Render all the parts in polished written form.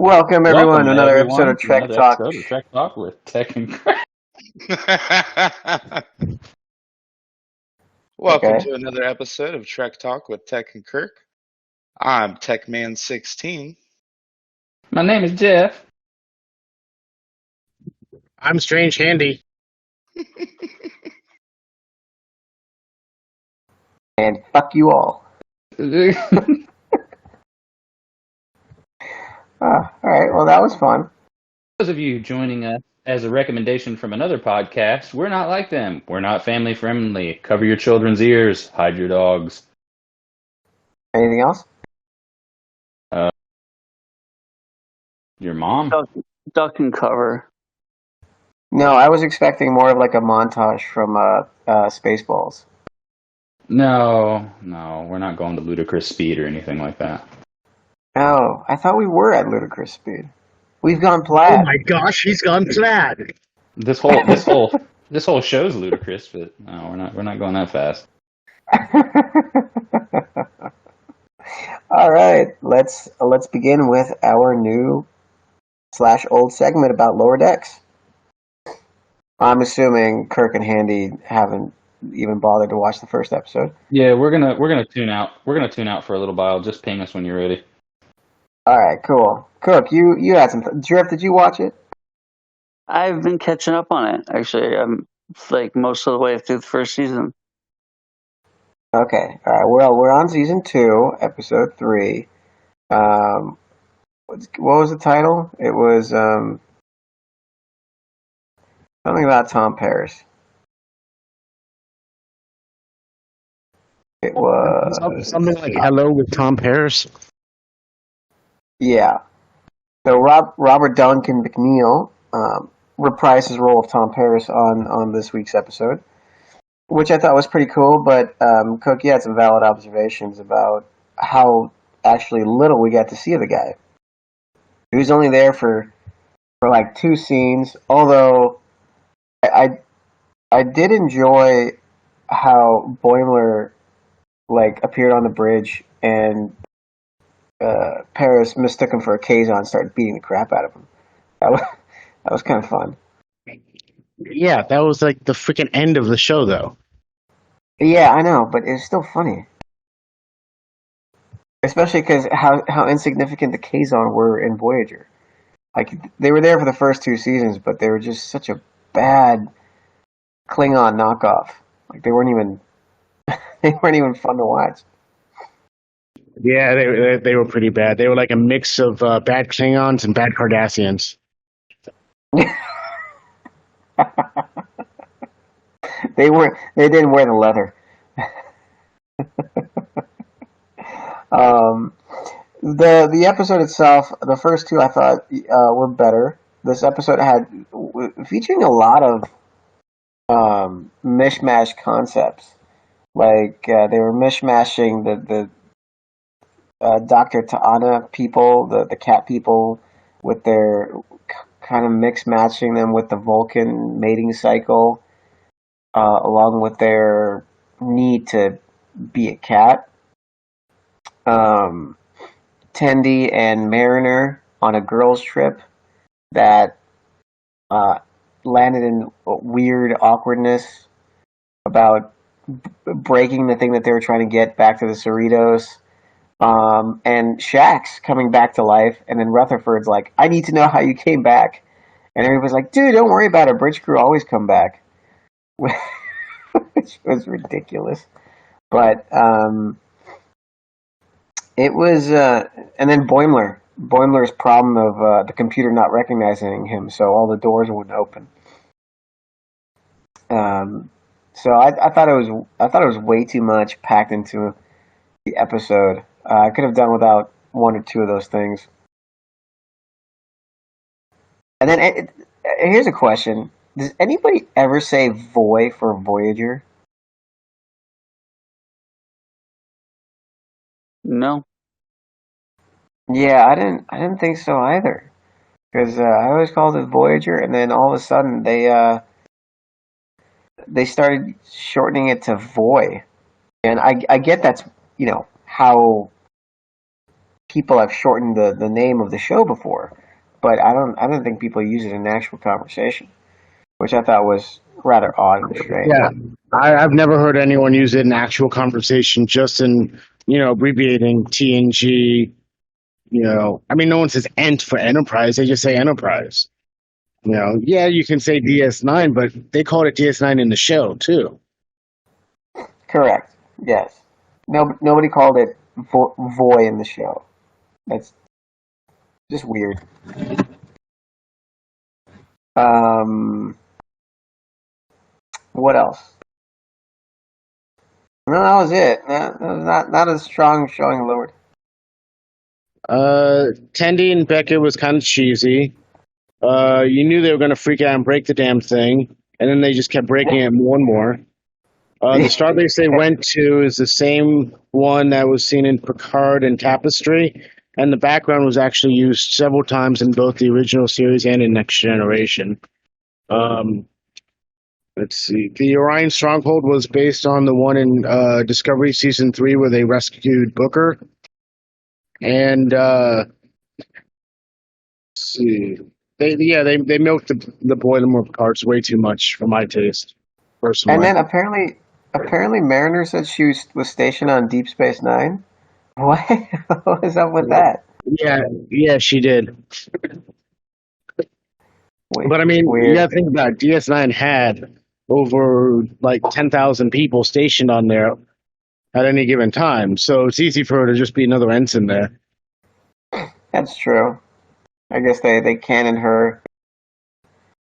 Welcome everyone to another episode of Trek Another Talk. episode of Trek Talk with Tech and Kirk. Welcome Okay. to another episode of Trek Talk with Tech and Kirk. I'm TechMan16. My name is Jeff. I'm StrangeKirk. And fuck you all. Alright, well that was fun. Those of you joining us as a recommendation from another podcast, we're not like them. We're not family friendly. Cover your children's ears. Hide your dogs. Anything else? Your mom? Duck and cover. No, I was expecting more of like a montage from Spaceballs. No, we're not going to ludicrous speed or anything like that. Oh, I thought we were at ludicrous speed. We've gone plaid. Oh my gosh, he's gone plaid. This whole show's ludicrous, but no, we're not going that fast. All right, let's begin with our new / old segment about Lower Decks. I'm assuming Kirk and Handy haven't even bothered to watch the first episode. Yeah, we're gonna tune out. We're gonna tune out for a little while. Just ping us when you're ready. All right, cool. Kirk, you had some. Driift, did you watch it? I've been catching up on it. Actually, I'm like most of the way through the first season. Okay, all right. Well, we're on season 2, episode 3. What was the title? It was something about Tom Paris. It was something like Hello with Tom Paris. Yeah. So Robert Duncan McNeil reprised his role of Tom Paris on this week's episode, which I thought was pretty cool. But Cook, you had some valid observations about how actually little we got to see of the guy. He was only there for like 2 scenes, although I did enjoy how Boimler like appeared on the bridge and Paris mistook him for a Kazon and started beating the crap out of him. That was kind of fun. Yeah, that was like the freaking end of the show, though. Yeah, I know, but it's still funny. Especially because how insignificant the Kazon were in Voyager. Like, they were there for the first 2 seasons, but they were just such a bad Klingon knockoff. Like, they weren't even fun to watch. Yeah, they were pretty bad. They were like a mix of bad Klingons and bad Cardassians. They didn't wear the leather. The episode itself, the first 2 I thought were better. This episode featuring a lot of mishmash concepts. Like they were mishmashing the Dr. Ta'ana people, the cat people, with their kind of mix matching them with the Vulcan mating cycle, along with their need to be a cat. Tendi and Mariner on a girls' trip that landed in weird awkwardness about breaking the thing that they were trying to get back to the Cerritos. And Shax's coming back to life, and then Rutherford's like, I need to know how you came back. And everybody's like, dude, don't worry about it. Bridge crew always come back. Which was ridiculous. But it was, and then Boimler's problem of the computer not recognizing him, so all the doors wouldn't open. So I thought it was way too much packed into the episode. I could have done without 1 or 2 of those things. And then here's a question: does anybody ever say "voy" for Voyager? No. Yeah, I didn't think so either. Because I always called it Voyager, and then all of a sudden they started shortening it to Voy. And I get that's, how people have shortened the name of the show before, but I don't think people use it in actual conversation, which I thought was rather odd and strange. Yeah, I've never heard anyone use it in actual conversation, just in, abbreviating TNG. I mean, no one says ENT for Enterprise. They just say Enterprise. Yeah, you can say DS9, but they called it DS9 in the show, too. Correct. Yes. Nobody called it Voy in the show. That's just weird. What else? No, that was it. That was not a strong showing, Lord. Tendi and Beckett was kind of cheesy. You knew they were going to freak out and break the damn thing, and then they just kept breaking it more and more. The starbase they went to is the same one that was seen in Picard and Tapestry, and the background was actually used several times in both the original series and in Next Generation. Let's see. The Orion Stronghold was based on the one in Discovery Season 3 where they rescued Booker. And, let's see. They milked the Boilermore parts way too much for my taste, personally. And then apparently Mariner said she was stationed on Deep Space Nine. What? What is up with that? Yeah, she did. But I mean, you gotta think about it. DS9 had over like 10,000 people stationed on there at any given time, so it's easy for her to just be another ensign there. That's true. I guess they cannoned her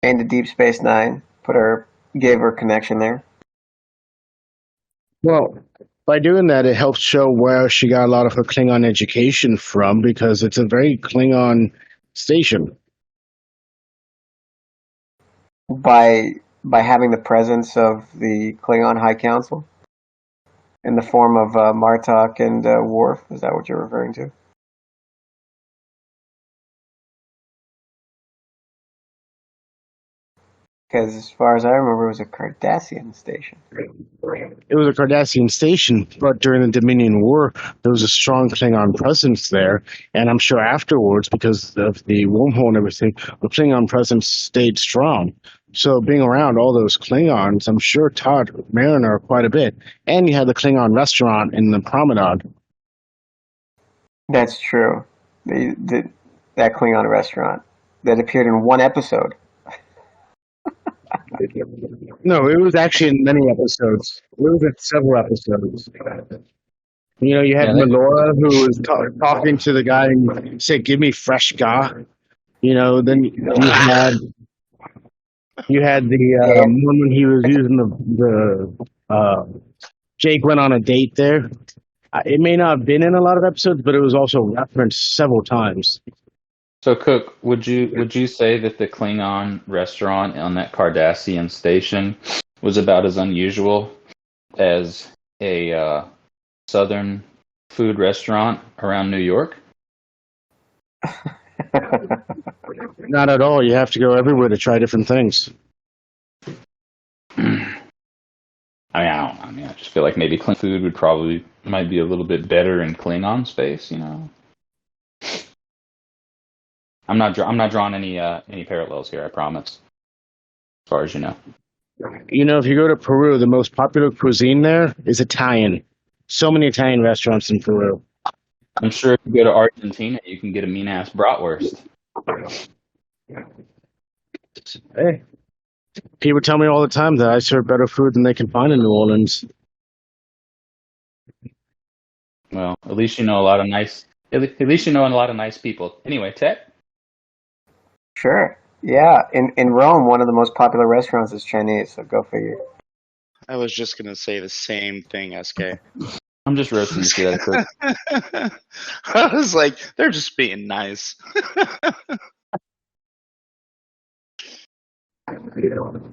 into Deep Space Nine, gave her a connection there. Well, by doing that, it helps show where she got a lot of her Klingon education from, because it's a very Klingon station. By having the presence of the Klingon High Council in the form of Martok and Worf, is that what you're referring to? Because as far as I remember, it was a Cardassian station. It was a Cardassian station, but during the Dominion War, there was a strong Klingon presence there, and I'm sure afterwards, because of the wormhole and everything, the Klingon presence stayed strong. So being around all those Klingons, I'm sure taught Mariner quite a bit. And you had the Klingon restaurant in the Promenade. That's true. That Klingon restaurant that appeared in one episode. No, it was actually in many episodes. It was in several episodes. You had Melora, who was talking to the guy and said, "Give me fresh ga." Then you had the one when he was using the Jake went on a date there. It may not have been in a lot of episodes, but it was also referenced several times. So, Cook, would you say that the Klingon restaurant on that Cardassian station was about as unusual as a southern food restaurant around New York? Not at all. You have to go everywhere to try different things. I just feel like maybe Klingon food might be a little bit better in Klingon space. I'm not drawing any parallels here. I promise. As far as you know. If you go to Peru, the most popular cuisine there is Italian. So many Italian restaurants in Peru. I'm sure if you go to Argentina, you can get a mean-ass bratwurst. Hey, people tell me all the time that I serve better food than they can find in New Orleans. Well, at least you know a lot of nice. At least you know a lot of nice people. Anyway, Tech. Sure. Yeah. In Rome, one of the most popular restaurants is Chinese. So go figure. I was just gonna say the same thing, SK. I'm just roasting you that quick. I was like, they're just being nice.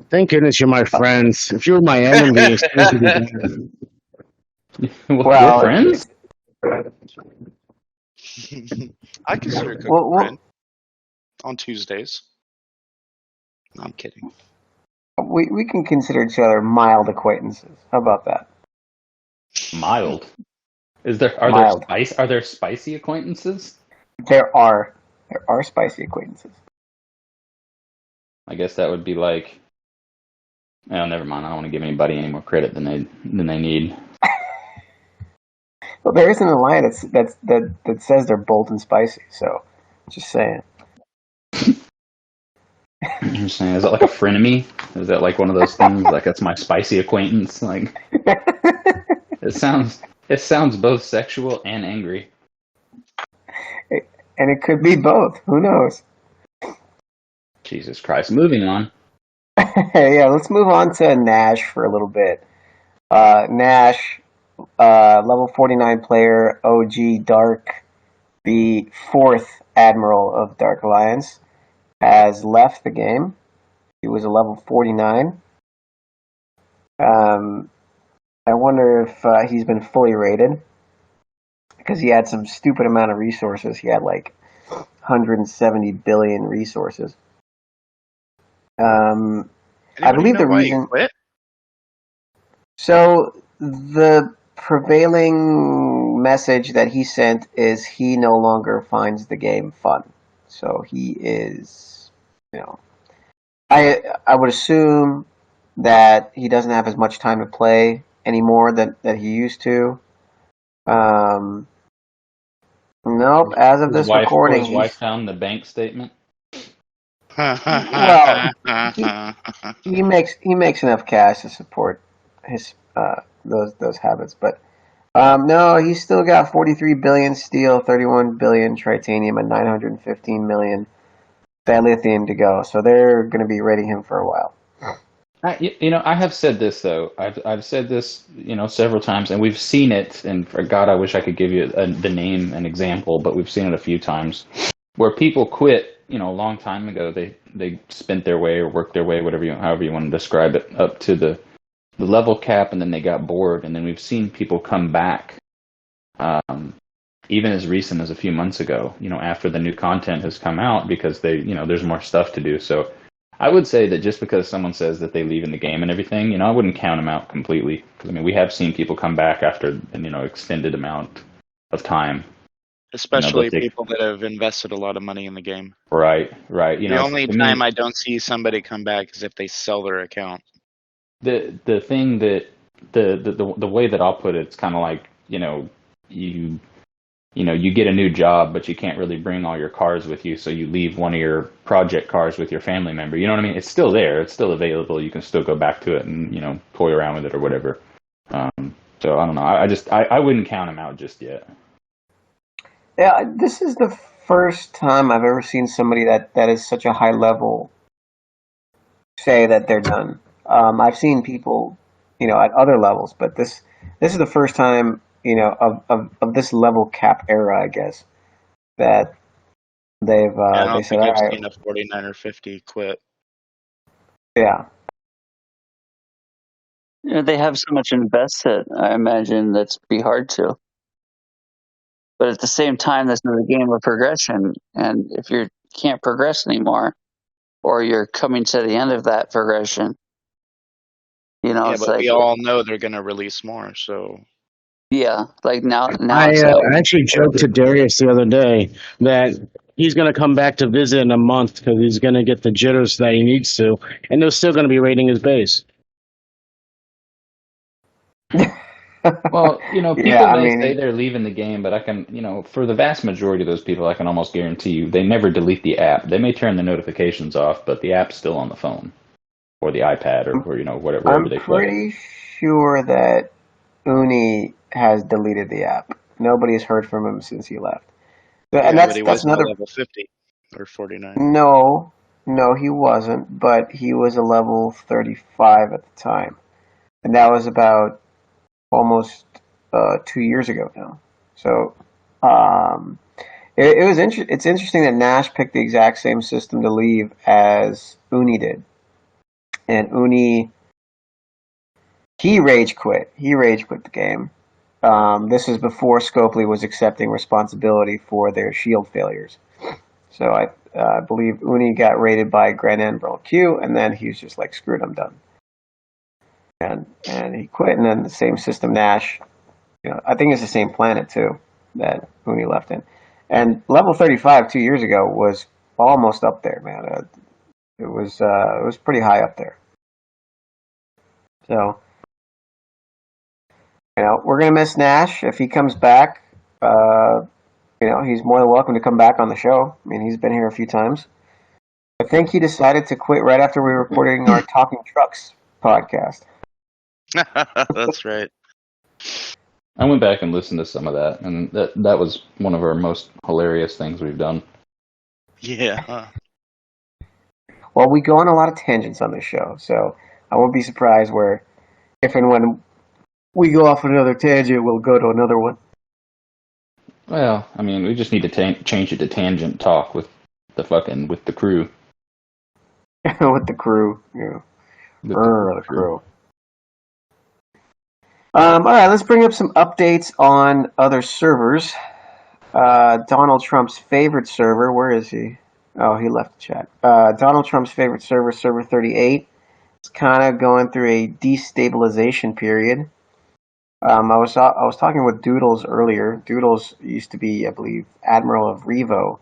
Thank goodness you're my friends. If you were my enemies, we're friends? I consider Cook a friend on Tuesdays. No, I'm kidding. We can consider each other mild acquaintances. How about that? Mild? Mild. Are there spicy acquaintances? There are spicy acquaintances. I guess that would be like. Oh, never mind. I don't want to give anybody any more credit than they need. Well, there isn't a line that says they're bold and spicy. So, just saying. I'm just saying, is that like a frenemy? Is that like one of those things? Like that's my spicy acquaintance? Like it sounds both sexual and angry. And it could be both. Who knows? Jesus Christ. Moving on. Yeah, let's move on to Nash for a little bit. Nash, level 49 player, OG Dark, the fourth Admiral of Dark Alliance, has left the game. He was a level 49. I wonder if he's been fully rated, because he had some stupid amount of resources. He had like 170 billion resources. I believe the reason. He quit? So the prevailing message that he sent is he no longer finds the game fun. So he is, I would assume that he doesn't have as much time to play anymore that he used to. Nope. As of this recording, his wife found the bank statement. Well, he makes enough cash to support his those habits, but no, he's still got 43 billion steel, 31 billion titanium, and 915 million dilithium to go. So they're going to be rating him for a while. I have said this though. I've said this, several times, and we've seen it. And for God, I wish I could give you the name and example, but we've seen it a few times where people quit. A long time ago, they spent their way or worked their way, however you want to describe it, up to the level cap, and then they got bored. And then we've seen people come back, even as recent as a few months ago. After the new content has come out, because there's more stuff to do. So I would say that just because someone says that they leave in the game and everything, I wouldn't count them out completely. Because we have seen people come back after an extended amount of time. Especially people that have invested a lot of money in the game. Right. The only time I don't see somebody come back is if they sell their account. The thing that the way that I'll put it, it's kind of like you get a new job, but you can't really bring all your cars with you, so you leave one of your project cars with your family member. You know what I mean? It's still there. It's still available. You can still go back to it and toy around with it or whatever. So I don't know. I wouldn't count them out just yet. Yeah, this is the first time I've ever seen somebody that is such a high level say that they're done. I've seen people, at other levels, but this is the first time, of this level cap era, I guess, that they've I said, don't think all I've right. seen a 49 or 50 quit. Yeah. They have so much invested. I imagine that's be hard to. But at the same time, this is a game of progression, and if you can't progress anymore, or you're coming to the end of that progression, it's but like, we all know they're going to release more, so. Yeah, like now I it's like, actually joked to Darius the other day that he's going to come back to visit in a month because he's going to get the jitters that he needs to, and they're still going to be rating his base. Well, people may say they're leaving the game, but I can, for the vast majority of those people, I can almost guarantee you they never delete the app. They may turn the notifications off, but the app's still on the phone or the iPad or wherever they play. I'm pretty sure that Uni has deleted the app. Nobody has heard from him since he left. And but he that's wasn't another level 50 or 49. No, he wasn't, but he was a level 35 at the time. And that was about almost 2 years ago now. So it was it's interesting that Nash picked the exact same system to leave as Uni did. And Uni, he rage quit. He rage quit the game. This is before Scopely was accepting responsibility for their shield failures. So I believe Uni got raided by Grand Admiral Q, and then he was just like, screw it, I'm done. And he quit, and then the same system Nash I think it's the same planet too that Uni left in. And level 35 2 years ago was almost up there, man. It was pretty high up there. So, we're gonna miss Nash if he comes back. He's more than welcome to come back on the show. I mean, he's been here a few times. I think he decided to quit right after we were recording our Talking Trucks podcast. That's right. I went back and listened to some of that, and that was one of our most hilarious things we've done. Yeah. Well, we go on a lot of tangents on this show, so I won't be surprised where if and when we go off another tangent, we'll go to another one. Well, I mean, we just need to change it to tangent talk with the crew. With the crew, yeah. The crew. All right, let's bring up some updates on other servers. Donald Trump's favorite server, where is he? Oh, he left the chat. Donald Trump's favorite server, Server 38, is kind of going through a destabilization period. I was talking with Doodles earlier. Doodles used to be, I believe, Admiral of Revo.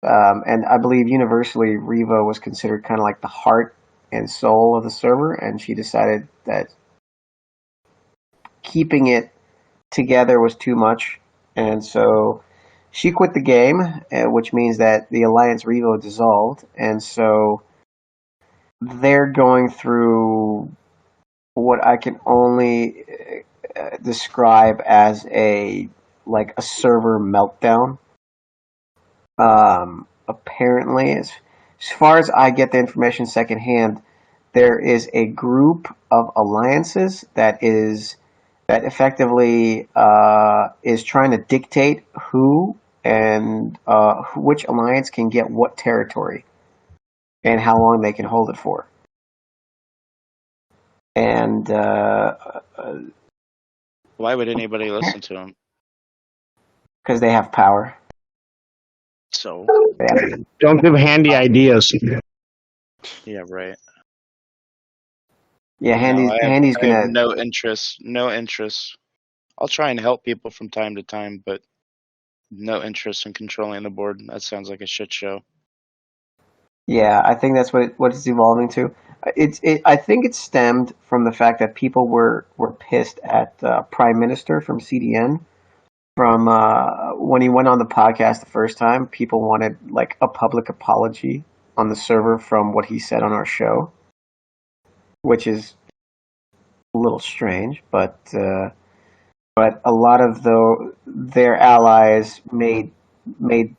And I believe universally Revo was considered kind of like the heart and soul of the server, and she decided that keeping it together was too much, and so she quit the game, which means that the Alliance Revo dissolved, and so they're going through what I can only describe as a server meltdown. Apparently, as far as I get the information secondhand, there is a group of alliances that effectively is trying to dictate who and which alliance can get what territory and how long they can hold it for. And why would anybody listen to them? Because they have power. So don't give Handy ideas. Yeah, right. Yeah, Handy's I gonna have no interest. I'll try and help people from time to time, but no interest in controlling the board. That sounds like a shit show. Yeah, I think that's what it's evolving to. I think it stemmed from the fact that people were pissed at Prime Minister from CDN. From when he went on the podcast the first time, people wanted like a public apology on the server from what he said on our show, which is a little strange, but a lot of their allies made kind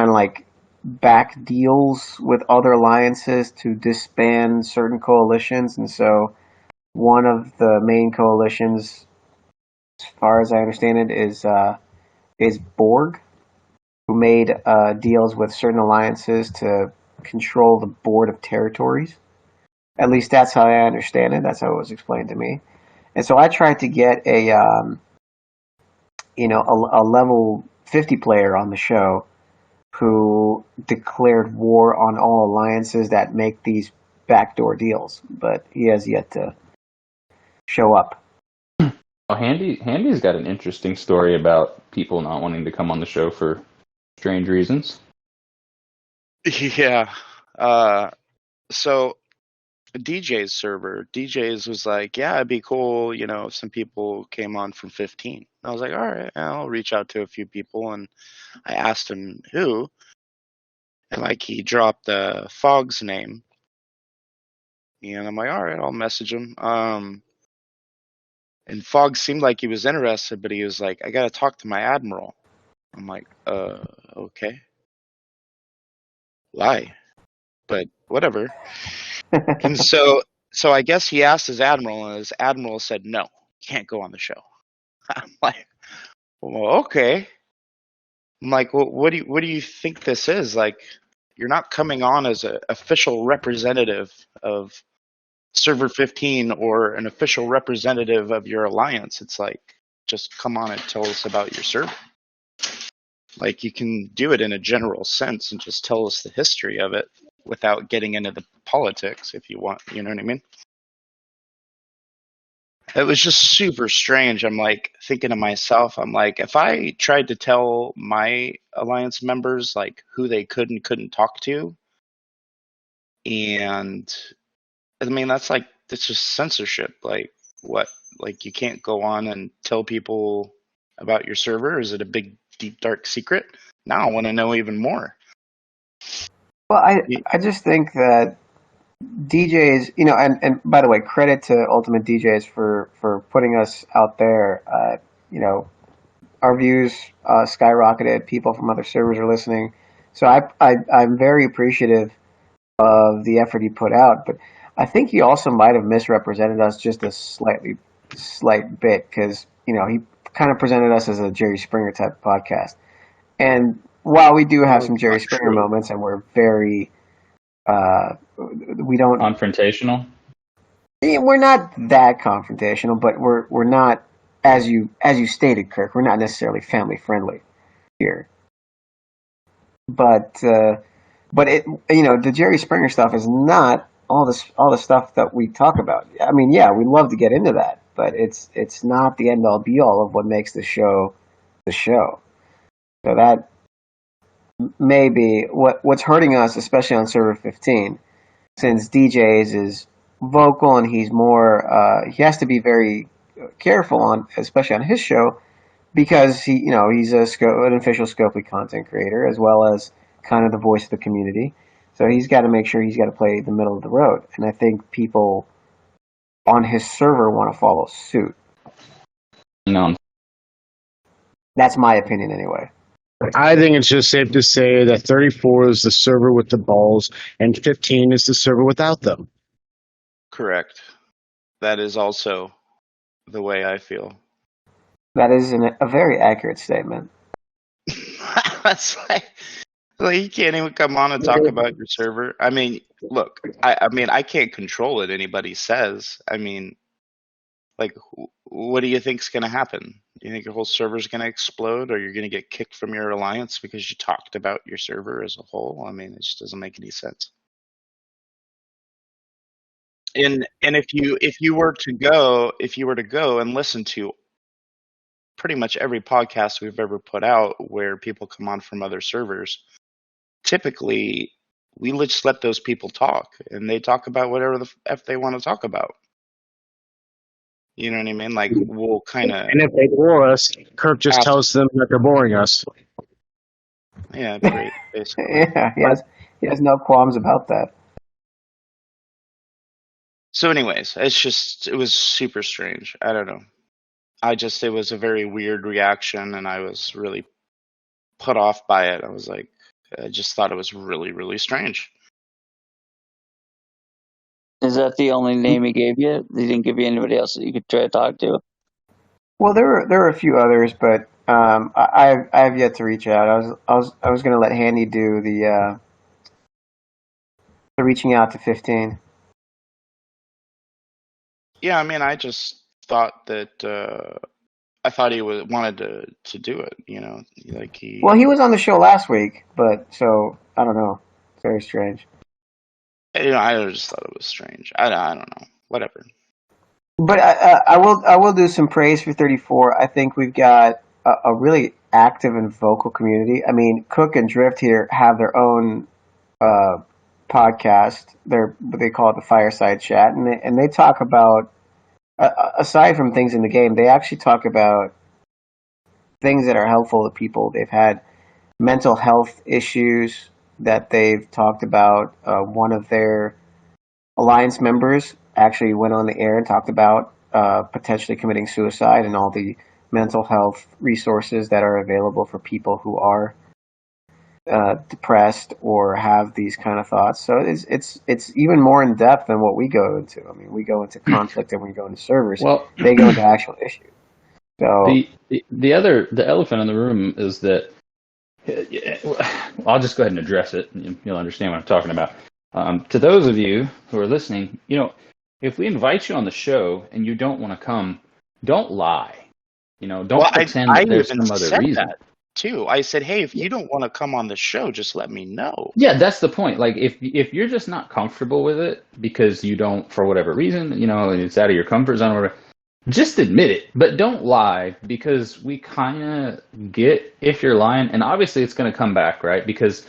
of like back deals with other alliances to disband certain coalitions, and so one of the main coalitions, as far as I understand it, is Borg, who made deals with certain alliances to control the board of territories. At least that's how I understand it. That's how it was explained to me. And so I tried to get a level 50 player on the show who declared war on all alliances that make these backdoor deals, but he has yet to show up. Well, Handy's got an interesting story about people not wanting to come on the show for strange reasons. Yeah. So DJz server, DJz was like, yeah, it'd be cool, if some people came on from 15. I was like, all right, I'll reach out to a few people, and I asked him who, and he dropped Fogg's name, and I'm like, all right, I'll message him. And Fogg seemed like he was interested, but he was like, I gotta talk to my admiral. I'm like, okay. Lie. But whatever. And so I guess he asked his admiral, and his admiral said, no, can't go on the show. I'm like, well, okay. I'm like, well, what do you think this is? Like, you're not coming on as an official representative of Server 15 or an official representative of your alliance. It's like, just come on and tell us about your server. Like, you can do it in a general sense and just tell us the history of it without getting into the politics if you want. You know what I mean? It was just super strange. I'm like thinking to myself, I'm like, if I tried to tell my alliance members like who they could and couldn't talk to, and I mean that's just censorship. Like what? Like you can't go on and tell people about your server? Is it a big, deep, dark secret? Now I want to know even more. Well, I just think that DJs, and by the way, credit to UltimatDJz for putting us out there. Our views skyrocketed. People from other servers are listening, so I'm very appreciative of the effort he put out. But I think he also might have misrepresented us just a slight bit, because he kind of presented us as a Jerry Springer type podcast. And while we do have some Jerry Springer moments, and we're very we don't confrontational. We're not that confrontational, but we're not, as you stated, Kirk. We're not necessarily family friendly here. But it the Jerry Springer stuff is not all the stuff that we talk about. I mean, yeah, we love to get into that, but it's not the end all be all of what makes the show the show. So that may be what's hurting us, especially on server 15, since DJz is vocal and he's more he has to be very careful on, especially on his show, because he's an official Scopely content creator as well as kind of the voice of the community. So he's got to make sure he's got to play the middle of the road, and I think people on his server want to follow suit. No. That's my opinion anyway. I think it's just safe to say that 34 is the server with the balls and 15 is the server without them. Correct. That is also the way I feel. That is a very accurate statement. That's like you can't even come on and talk about your server. I mean, look, I can't control what anybody says. I mean, like, what do you think's going to happen? Do you think your whole server's going to explode, or you're going to get kicked from your alliance because you talked about your server as a whole? I mean, it just doesn't make any sense. And if you were to go and listen to pretty much every podcast we've ever put out where people come on from other servers, typically we just let those people talk, and they talk about whatever the F they want to talk about. You know what I mean? Like, we'll kind of... And if they bore us, Kirk just tells them that they're boring us. Yeah, great, basically. Yeah, he has no qualms about that. So anyways, it was super strange. I don't know. It was a very weird reaction, and I was really put off by it. I just thought it was really, really strange. Is that the only name he gave you? He didn't give you anybody else that you could try to talk to? Well, there are a few others, but I have yet to reach out. I was going to let Handy do the reaching out to 15. Yeah, I mean, I just thought that I thought he wanted to do it. Like he. Well, he was on the show last week, but so I don't know. It's very strange. I just thought it was strange. I don't know. Whatever. But I will do some praise for 34. I think we've got a really active and vocal community. I mean, Cook and Driift here have their own podcast. They call it the Fireside Chat, and they talk about, aside from things in the game, they actually talk about things that are helpful to people. They've had mental health issues that they've talked about. One of their alliance members actually went on the air and talked about potentially committing suicide, and all the mental health resources that are available for people who are depressed or have these kind of thoughts. So it's even more in depth than what we go into. I mean, we go into conflict and we go into servers. Well, they go into actual issues. So the elephant in the room is that I'll just go ahead and address it. You'll understand what I'm talking about. To those of you who are listening, if we invite you on the show and you don't want to come, don't lie. Don't pretend that there's some other reason. That too. I said, hey, if you don't want to come on the show, just let me know. Yeah, that's the point. Like, if you're just not comfortable with it because you don't, for whatever reason, and it's out of your comfort zone or whatever, just admit it, but don't lie, because we kind of get if you're lying, and obviously it's going to come back, right? Because,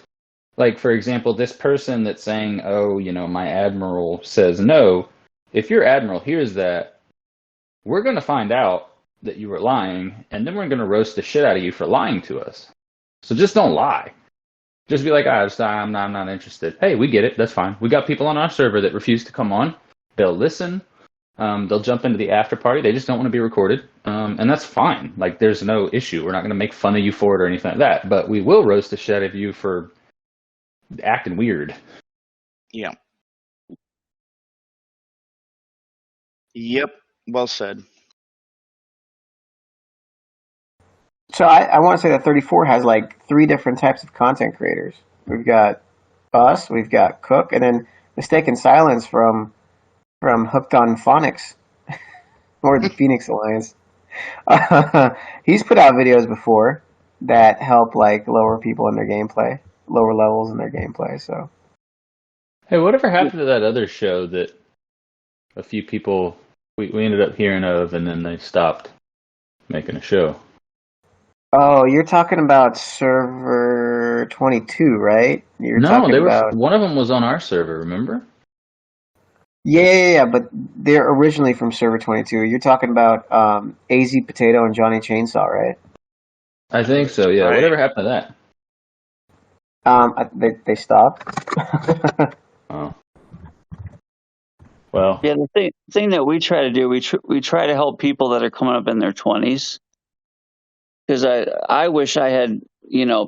like, for example, this person that's saying, oh, my admiral says no, if your admiral hears that, we're going to find out that you were lying, and then we're going to roast the shit out of you for lying to us. So just don't lie. Just be like, I'm not interested. Hey, we get it. That's fine. We got people on our server that refuse to come on. They'll listen. They'll jump into the after party. They just don't want to be recorded. And that's fine. Like, there's no issue. We're not going to make fun of you for it or anything like that. But we will roast the shit out of you for acting weird. Yeah. Yep. Well said. So I want to say that 34 has like 3 different types of content creators. We've got us, we've got Cook, and then Mistaken Silence from Hooked on Phonics or the Phoenix Alliance. He's put out videos before that help like lower people in their gameplay, lower levels in their gameplay. So, hey, whatever happened to that other show that a few people we ended up hearing of, and then they stopped making a show? oh, you're talking about server 22, right? You're No, talking they were. about One of them was on our server. Remember? yeah, but they're originally from server 22. You're talking about AZ Potato and Johnny Chainsaw, right? I think so. Yeah. Right. Whatever happened to that? They stopped. Oh. Well. Yeah, the thing that we try to do, we try to help people that are coming up in their 20s. Because I wish I had,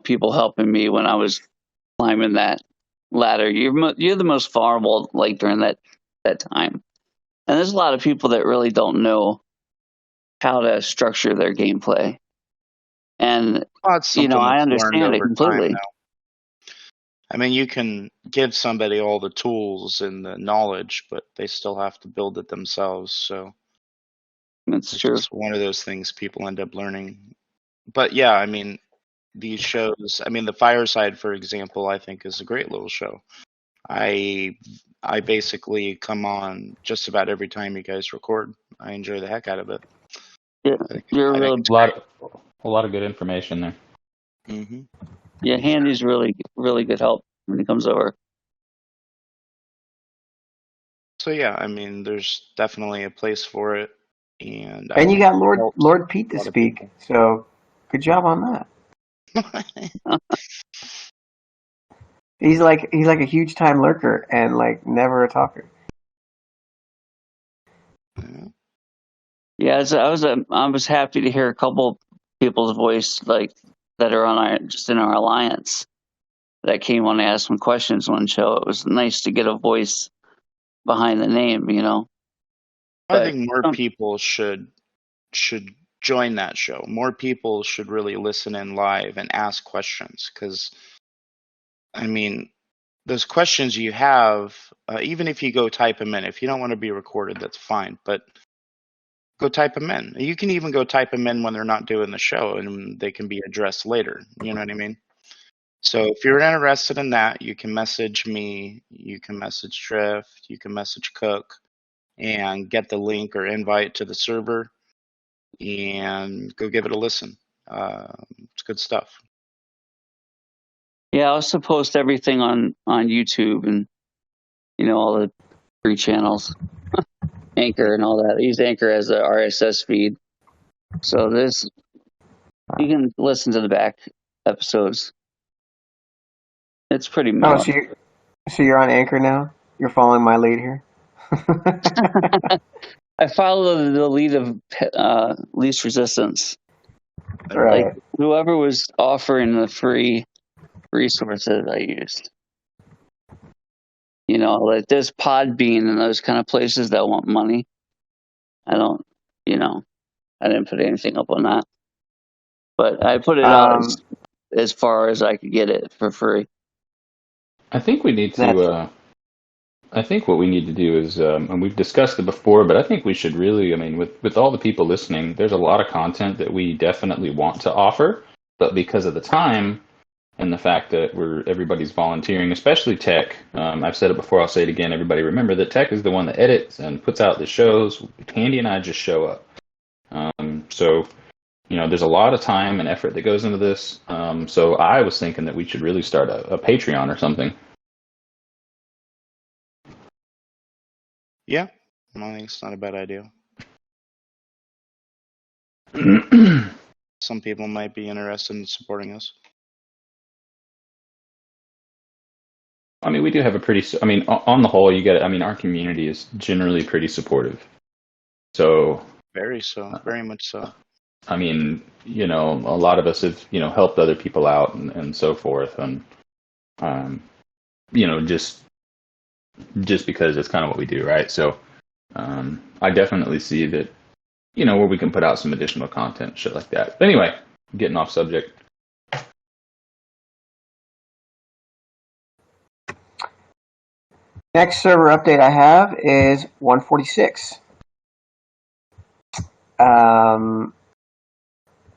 people helping me when I was climbing that ladder. You're the most vulnerable, like, during that time. And there's a lot of people that really don't know how to structure their gameplay. And, Well, it's something I that's learned understand it over completely. time now. I mean, you can give somebody all the tools and the knowledge, but they still have to build it themselves. So It's it's true. just one of those things people end up learning. But yeah, I mean, these shows, I mean, the Fireside, for example, I think is a great little show. I basically come on just about every time you guys record. I enjoy the heck out of it. Yeah, I think you're really, it's A lot of good information there. Mm-hmm. yeah, Handy's really, really good help when he comes over. So yeah, I mean, there's definitely a place for it, and I And you think got it helps Lord Pete to a lot of speak. So good job on that. people. He's like a huge time lurker and like never a talker. Yeah, I was happy to hear a couple people's voice, like, that are just in our alliance, that came on to ask some questions one show. It was nice to get a voice behind the name, I But, think more people should join that show. More people should really listen in live and ask questions, because I mean, those questions you have, even if you go type them in, if you don't want to be recorded, that's fine. But go type them in. You can even go type them in when they're not doing the show, and they can be addressed later. You know what I mean? So if you're interested in that, you can message me, you can message Driift, you can message Cook, and get the link or invite to the server, and go give it a listen. It's good stuff. yeah, I'll also post everything on YouTube and, all the free channels, Anchor and all that. I use Anchor as a RSS feed. So you can listen to the back episodes. It's pretty Oh, mellow. so you're on Anchor now? You're following my lead here? I follow the lead of least resistance. Right. Like, whoever was offering the free resources, I used. Like there's Podbean and those kind of places that want money. I don't, I didn't put anything up on that. But I put it out as far as I could get it for free. I think we need to. I think what we need to do is, and we've discussed it before, but I think we should really. I mean, with all the people listening, there's a lot of content that we definitely want to offer, but because of the time and the fact that everybody's volunteering, especially Tech. I've said it before, I'll say it again. Everybody remember that Tech is the one that edits and puts out the shows. Handy and I just show up. So, there's a lot of time and effort that goes into this. So I was thinking that we should really start a Patreon or something. Yeah, I think it's not a bad idea. Some people might be interested in supporting us. I mean, we do have on the whole, our community is generally pretty supportive. So. Very much so. I mean, a lot of us have, helped other people out and so forth. And, just because it's kind of what we do, right? So I definitely see that, where we can put out some additional content, shit like that. But anyway, getting off subject. Next server update I have is 146.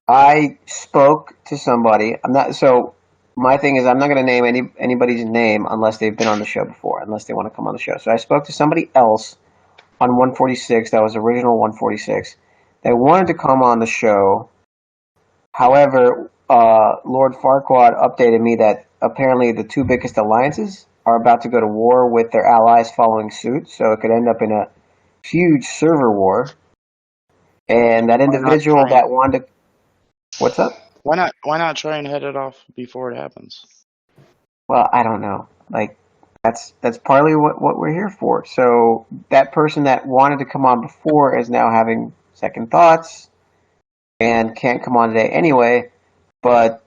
I spoke to somebody. My thing is I'm not going to name anybody's name unless they've been on the show before, unless they want to come on the show. So I spoke to somebody else on 146, that was original 146. They wanted to come on the show. However, Lord Farquaad updated me that apparently the two biggest alliances are about to go to war with their allies following suit, so it could end up in a huge server war. And that individual that wanted to... What's up? Why not try and head it off before it happens? Well, I don't know. That's partly what we're here for. So that person that wanted to come on before is now having second thoughts and can't come on today anyway. But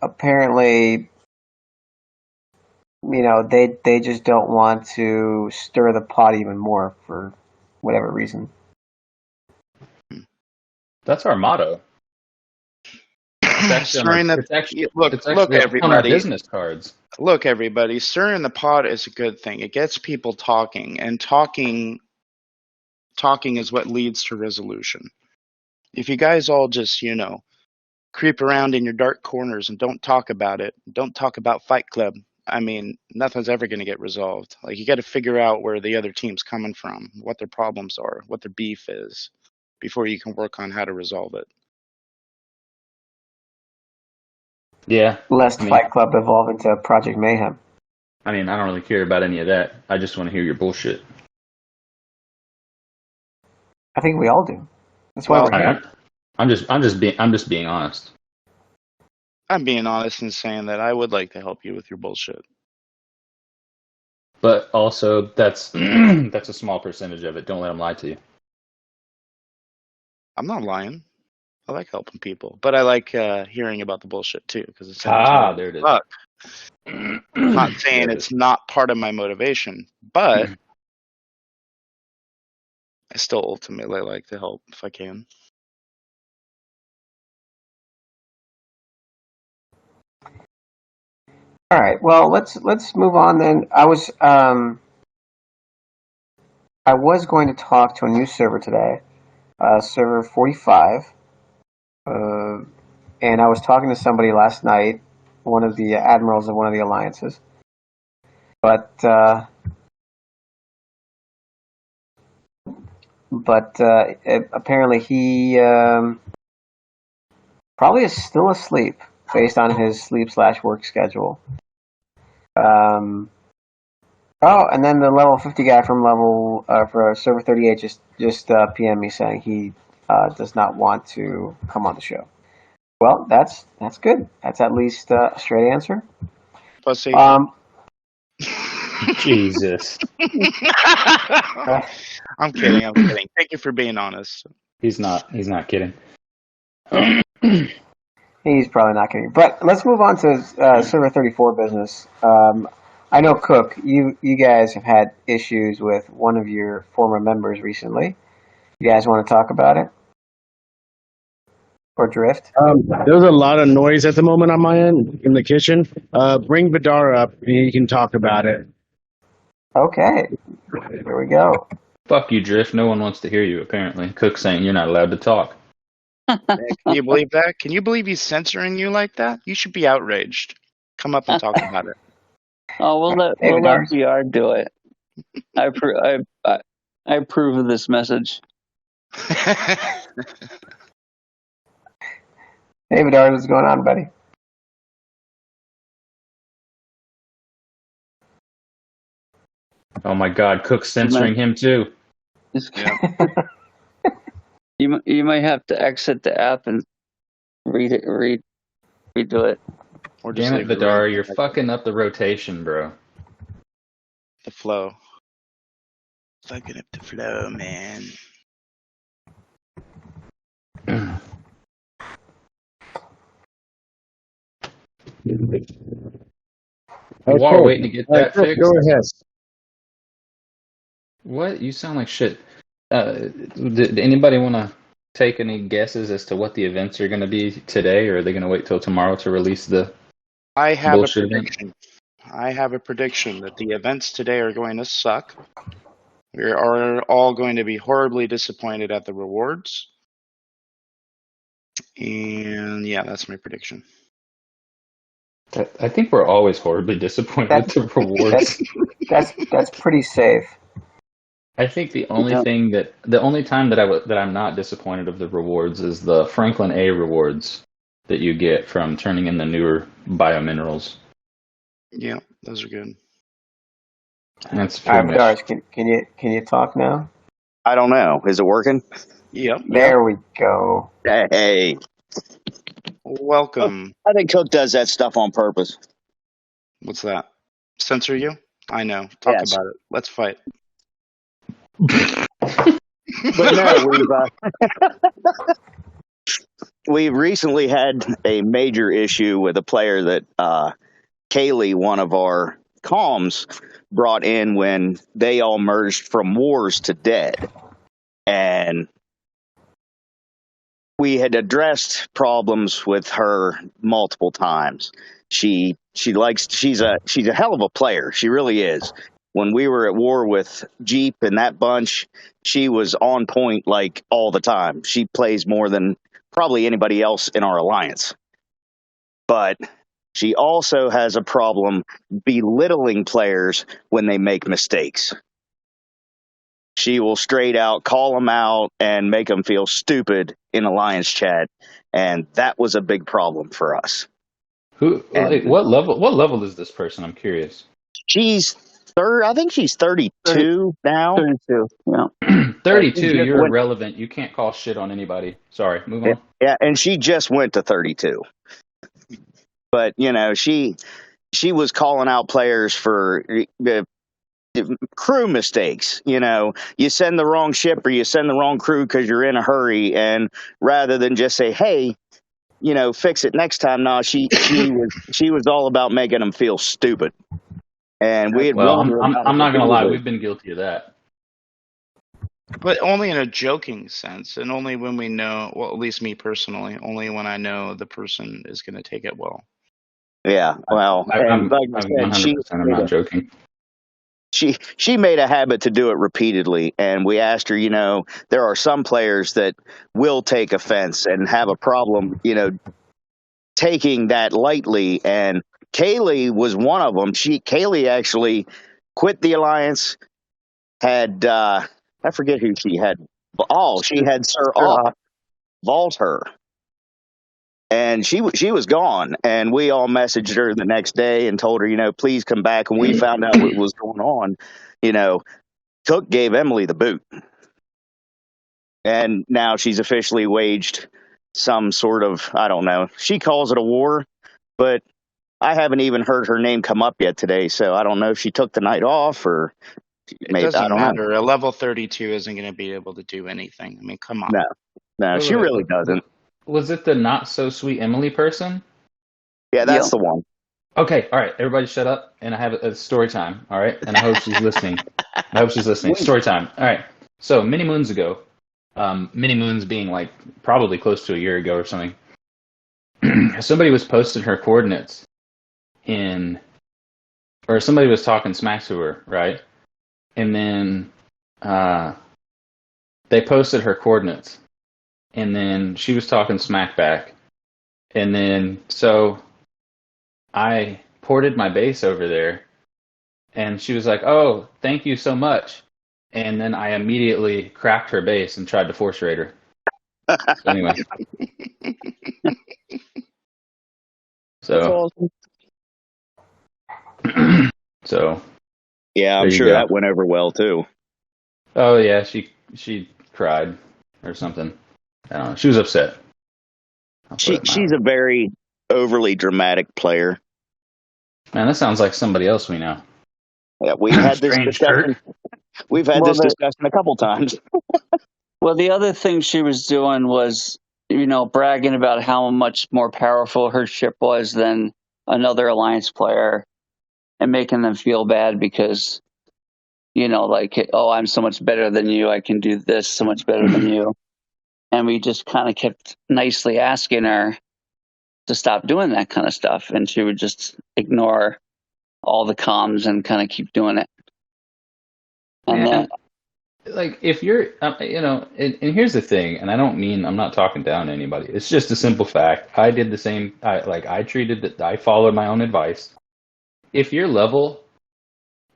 apparently, they just don't want to stir the pot even more for whatever reason. That's our motto. Look, everybody. Business cards. Look, everybody. Stirring the pot is a good thing. It gets people talking, and talking is what leads to resolution. If you guys all just, creep around in your dark corners and don't talk about it, don't talk about Fight Club, I mean, nothing's ever going to get resolved. You got to figure out where the other team's coming from, what their problems are, what their beef is, before you can work on how to resolve it. Yeah. Lest Fight Club evolve into Project Mayhem. I mean, I don't really care about any of that. I just want to hear your bullshit. I think we all do. That's why we're here. I'm just being honest. I'm being honest and saying that I would like to help you with your bullshit. But also, that's a small percentage of it. Don't let them lie to you. I'm not lying. I like helping people, but I like hearing about the bullshit too, because it's there it is. Fuck. I'm not saying it's not part of my motivation, but I still ultimately like to help if I can. All right. Well, let's move on then. I was going to talk to a new server today, server 45. And I was talking to somebody last night, one of the admirals of one of the alliances. But apparently he probably is still asleep based on his sleep/work schedule. And then the level 50 guy from for server 38 just PM me saying he does not want to come on the show. Well, that's good. That's at least a straight answer. Pussy. Jesus. I'm kidding. Thank you for being honest. He's not kidding. He's probably not kidding. But let's move on to server 34 business. I know, Cook, you guys have had issues with one of your former members recently. You guys want to talk about it? Or Driift? There's a lot of noise at the moment on my end in the kitchen. Bring Vidar up and he can talk about it. Okay. Here we go. Fuck you, Driift. No one wants to hear you, apparently. Cook's saying you're not allowed to talk. Can you believe that? Can you believe he's censoring you like that? You should be outraged. Come up and talk about it. Oh, we'll let VR do it. I approve of this message. Hey, Vidar, what's going on, buddy? Oh my God, Cook's censoring him too. Yeah. You might have to exit the app and redo it. Or just Damn it, leave the room. Vidar, you're fucking up the rotation, bro. The flow. Fucking up the flow, man. While we're waiting to get that fixed. Go ahead. What? You sound like shit. Did anybody want to take any guesses as to what the events are going to be today, or are they going to wait till tomorrow to release the I have bullshit a event? prediction. I have a prediction that the events today are going to suck. We are all going to be horribly disappointed at the rewards. And yeah, that's my prediction. I think we're always horribly disappointed with the rewards. That's pretty safe. I think the only time that I'm not disappointed of the rewards is the Franklin A rewards that you get from turning in the newer biominerals. Yeah, those are good. That's All right, pretty much. Vidar, can you talk now? I don't know. Is it working? Yep. There we go. Hey, Welcome. I think Cook does that stuff on purpose. What's that? Censor you? I know. Talk Yes. about it. Let's fight. But no, we recently had a major issue with a player that Kaylee, one of our comms, brought in when they all merged from Wars to Dead. And we had addressed problems with her multiple times. She's a hell of a player. She really is. When we were at war with Jeep and that bunch, she was on point like all the time. She plays more than probably anybody else in our alliance. But she also has a problem belittling players when they make mistakes. She will straight out call them out and make them feel stupid in alliance chat, and that was a big problem for us. What level is this person? I'm curious. She's I think she's 32 now. 32. Yeah. 32. You're irrelevant. You can't call shit on anybody. Sorry. Move on. Yeah, and she just went to 32. But she was calling out players for crew mistakes. You send the wrong ship or you send the wrong crew because you're in a hurry, and rather than just say, hey, fix it next time. No, she was all about making them feel stupid. And we had I'm not gonna lie, we've been guilty of that. But only in a joking sense, and only when we know, well, at least me personally, only when I know the person is going to take it well. Yeah, well, I'm 100%. I'm not joking. She made a habit to do it repeatedly, and we asked her, there are some players that will take offense and have a problem, taking that lightly, and Kaylee was one of them. Kaylee actually quit the alliance, had I forget who she had. Oh, she had Sir Off vault her. And she was gone, and we all messaged her the next day and told her, please come back. And we found out what was going on. Cook gave Emily the boot, and now she's officially waged some sort of, I don't know. She calls it a war, but I haven't even heard her name come up yet today. So I don't know if she took the night off or maybe. It doesn't I don't matter. know. A level 32 isn't going to be able to do anything. I mean, come on. No, she really doesn't. Was it the not so sweet Emily person? Yeah, that's the one. Okay, all right, everybody shut up, and I have a story time, all right? And I hope she's listening. Story time. All right. So many moons ago, many moons being like probably close to a year ago or something, somebody was posting her coordinates or somebody was talking smack to her, right? And then they posted her coordinates. And then she was talking smack back. And then, so I ported my base over there. And she was like, oh, thank you so much. and then I immediately cracked her base and tried to force raid her. So anyway. That's So, awesome. so Yeah, I'm there you sure go. that went over well too. Oh yeah, she cried or something. I don't know. She was upset. She's a very overly dramatic player. Man, that sounds like somebody else we know. Yeah, we've had this Strange discussion. Kirk. We've had Well, this discussion a couple times. Well, the other thing she was doing was, bragging about how much more powerful her ship was than another Alliance player and making them feel bad because, like, oh, I'm so much better than you. I can do this so much better than you. And we just kind of kept nicely asking her to stop doing that kind of stuff. And she would just ignore all the comms and kind of keep doing it. And then, like, if you're, and here's the thing, and I'm not talking down to anybody. It's just a simple fact. I did the same. I followed my own advice. If your level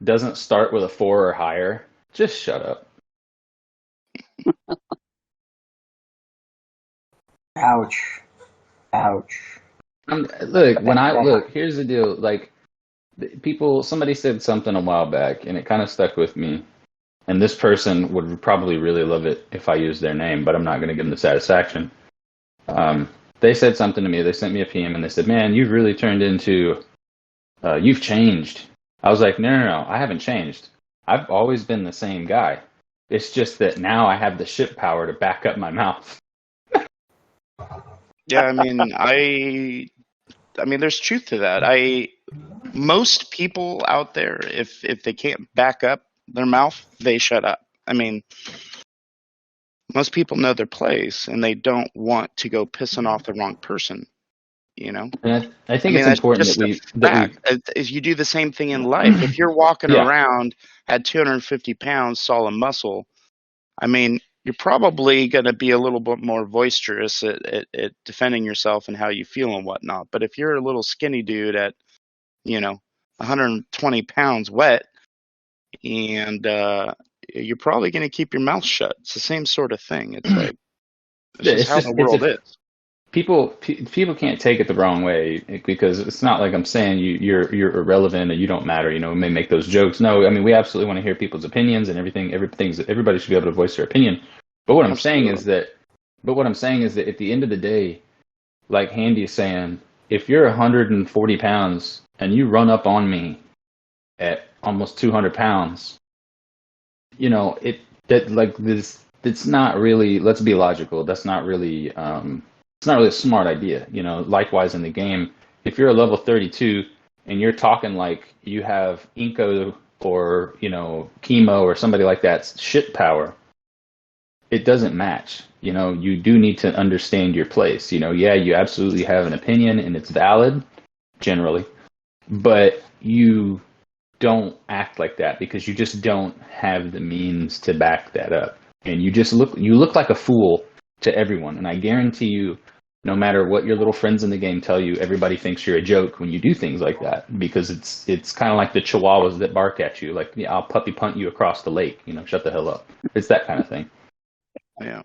doesn't start with a 4 or higher, just shut up. Ouch. Here's the deal. Like, somebody said something a while back, and it kind of stuck with me. And this person would probably really love it if I used their name, but I'm not going to give them the satisfaction. They said something to me. They sent me a PM, and they said, "Man, you've really turned into, you've changed." I was like, no, I haven't changed. I've always been the same guy. It's just that now I have the ship power to back up my mouth. Yeah, I mean, there's truth to that. Most people out there, if they can't back up their mouth, they shut up. I mean, most people know their place, and they don't want to go pissing off the wrong person. And I think it's important is you do the same thing in life. If you're walking around at 250 pounds, solid muscle, I mean, you're probably going to be a little bit more boisterous at defending yourself and how you feel and whatnot. But if you're a little skinny dude at, 120 pounds wet, and you're probably going to keep your mouth shut. It's the same sort of thing. It's like, it's how the world is. People can't take it the wrong way, because it's not like I'm saying you're irrelevant and you don't matter. We may make those jokes. No, I mean, we absolutely want to hear people's opinions and everything. Everybody should be able to voice their opinion. But what I'm saying is that at the end of the day, like Handy is saying, if you're 140 pounds and you run up on me at almost 200 pounds, it's not really. Let's be logical. That's not really. It's not really a smart idea. Likewise in the game, if you're a level 32 and you're talking like you have Inko or, Chemo or somebody like that shit power, it doesn't match. You do need to understand your place. You absolutely have an opinion and it's valid generally, but you don't act like that because you just don't have the means to back that up. And you look like a fool to everyone. And I guarantee you, no matter what your little friends in the game tell you, everybody thinks you're a joke when you do things like that, because it's kind of like the chihuahuas that bark at you, like, I'll puppy punt you across the lake, shut the hell up. It's that kind of thing. Yeah.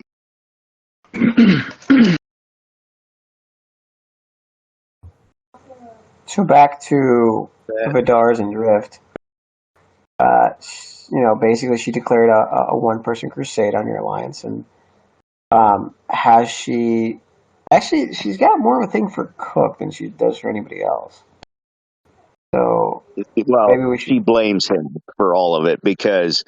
So back to Vidarss and Driift. Basically she declared a one-person crusade on your alliance, and has she... Actually, she's got more of a thing for Cook than she does for anybody else. So maybe she blames him for all of it, because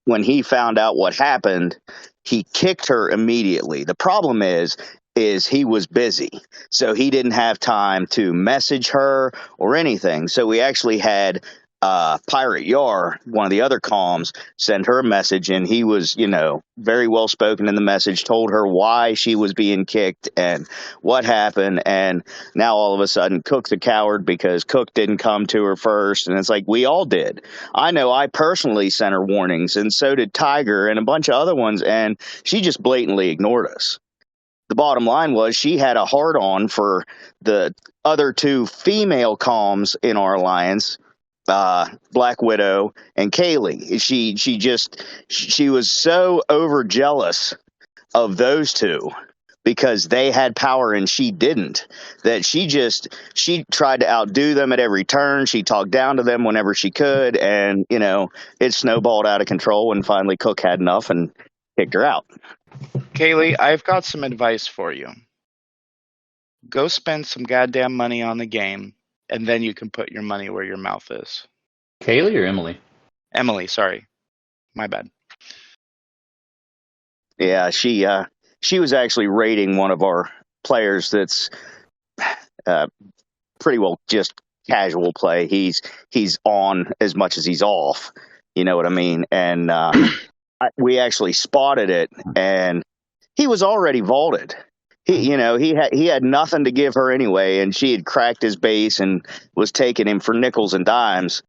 when he found out what happened, he kicked her immediately. The problem is he was busy, so he didn't have time to message her or anything. So we actually had Pirate Yar, one of the other comms, send her a message, and he was, very well spoken in the message, told her why she was being kicked and what happened. And now all of a sudden Cook's a coward because Cook didn't come to her first. And it's like, we all did. I know I personally sent her warnings, and so did Tiger and a bunch of other ones, and she just blatantly ignored us. The bottom line was she had a hard on for the other two female comms in our alliance, Black Widow and Kaylee. She was so overjealous of those two because they had power and she didn't, that she tried to outdo them at every turn. She talked down to them whenever she could, and it snowballed out of control, and finally Cook had enough and kicked her out. Kaylee, I've got some advice for you. Go spend some goddamn money on the game, and then you can put your money where your mouth is. Kaylee or Emily? Emily, sorry. My bad. Yeah, she was actually rating one of our players that's pretty well just casual play. He's on as much as he's off. You know what I mean? And we actually spotted it, and he was already vaulted. He had nothing to give her anyway, and she had cracked his base and was taking him for nickels and dimes.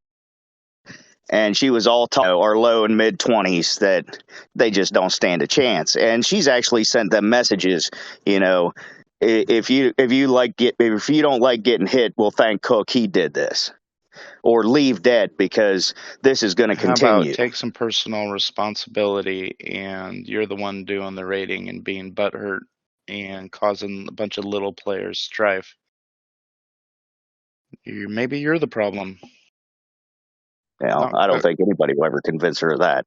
And she was all or low and mid 20s that they just don't stand a chance. And she's actually sent them messages, if you don't like getting hit, well, thank Cook, he did this, or leave dead because this is going to continue. How about take some personal responsibility, and you're the one doing the raiding and being butthurt and causing a bunch of little players strife. Maybe you're the problem. Yeah, I don't think anybody will ever convince her of that.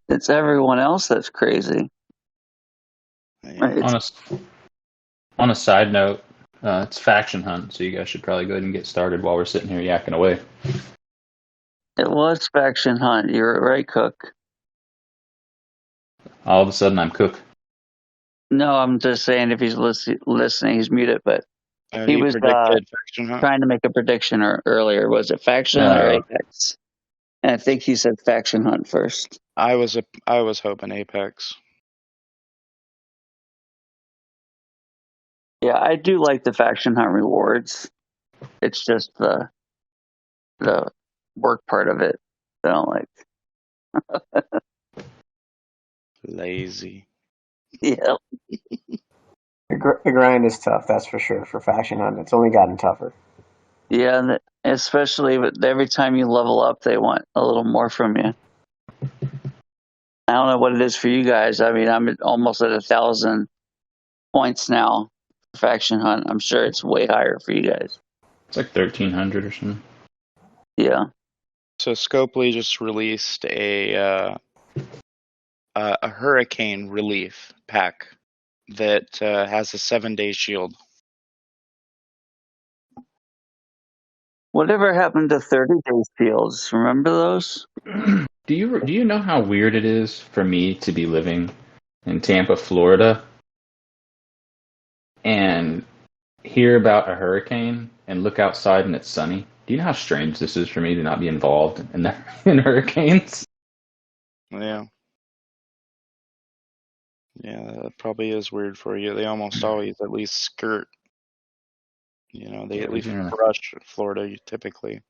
It's everyone else that's crazy. Yeah. On a side note, it's Faction Hunt, so you guys should probably go ahead and get started while we're sitting here yakking away. It was Faction Hunt. You're right, Cook. All of a sudden, I'm Cook. No, I'm just saying if he's listening, he's muted, but he was trying to make a prediction earlier. Was it Faction Hunt or Apex? And I think he said Faction Hunt first. I was hoping Apex. Yeah, I do like the Faction Hunt rewards. It's just the work part of it I don't like. Lazy. Yeah. The grind is tough, that's for sure, for Faction Hunt. It's only gotten tougher. Yeah, and especially every time you level up, they want a little more from you. I don't know what it is for you guys. I mean, I'm almost at 1,000 points now for Faction Hunt. I'm sure it's way higher for you guys. It's like 1,300 or something. Yeah. So Scopely just released a hurricane relief pack that has a 7-day shield. Whatever happened to 30-day shields? Remember those? Do you know how weird it is for me to be living in Tampa, Florida, and hear about a hurricane and look outside and it's sunny? Do you know how strange this is for me to not be involved in hurricanes? Yeah. Yeah, that probably is weird for you. They almost always at least skirt. They at least brush Florida typically.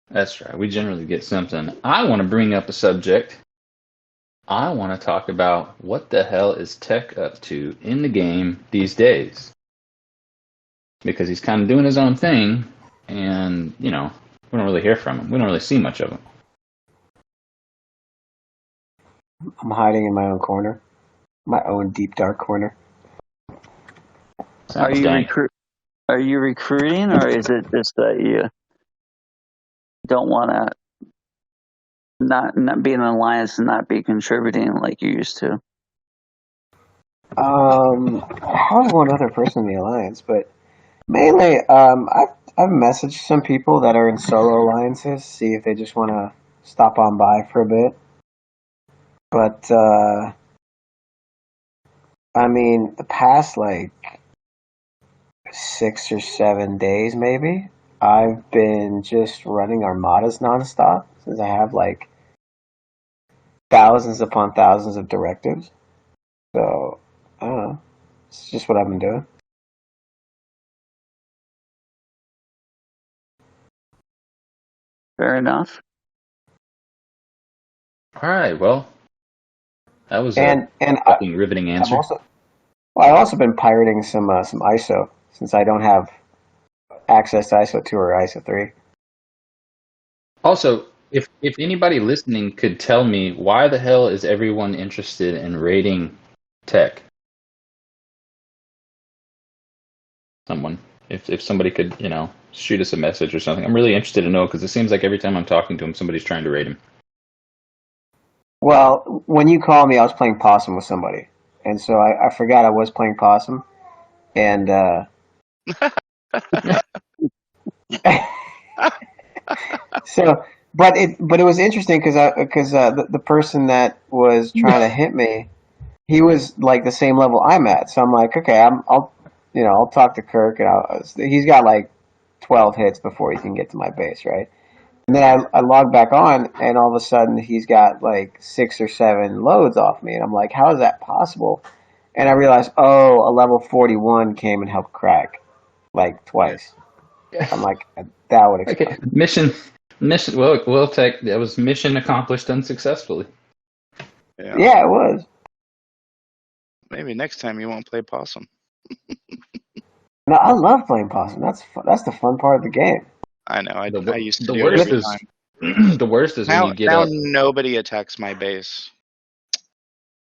That's right. We generally get something. I want to bring up a subject. I want to talk about what the hell is Tech up to in the game these days. Because he's kind of doing his own thing, and, we don't really hear from him. We don't really see much of him. I'm hiding in my own corner. My own deep, dark corner. Are you recruiting, or is it just that you don't want to not be in an alliance and not be contributing like you used to? I have one other person in the alliance, but mainly, I've messaged some people that are in solo alliances, see if they just want to stop on by for a bit. But, the past, 6 or 7 days, maybe, I've been just running armadas nonstop, since I have, thousands upon thousands of directives. So, I don't know. It's just what I've been doing. Fair enough. All right, well, that was a riveting answer. I've also been pirating some ISO, since I don't have access to ISO 2 or ISO 3. Also, if anybody listening could tell me why the hell is everyone interested in rating tech? Someone, if somebody could, shoot us a message or something. I'm really interested to know because it seems like every time I'm talking to him, somebody's trying to rate him. Well, when you called me, I was playing Possum with somebody, and so I forgot I was playing Possum, and so, but it was interesting because the person that was trying to hit me, he was like the same level I'm at. So I'm like, okay, I'll talk to Kirk, and he's got like 12 hits before he can get to my base, right? And then I log back on, and all of a sudden he's got like 6 or 7 loads off me, and I'm like, how is that possible? And I realized, a level 41 came and helped crack like twice. I'm like, that would explain. Okay, mission. Well, tech. That was mission accomplished unsuccessfully. Yeah, it was. Maybe next time you won't play Possum. No, I love playing Possum. That's the fun part of the game. I know. I used to the do worst it every is time. the worst is Now, when you get now up. nobody attacks my base.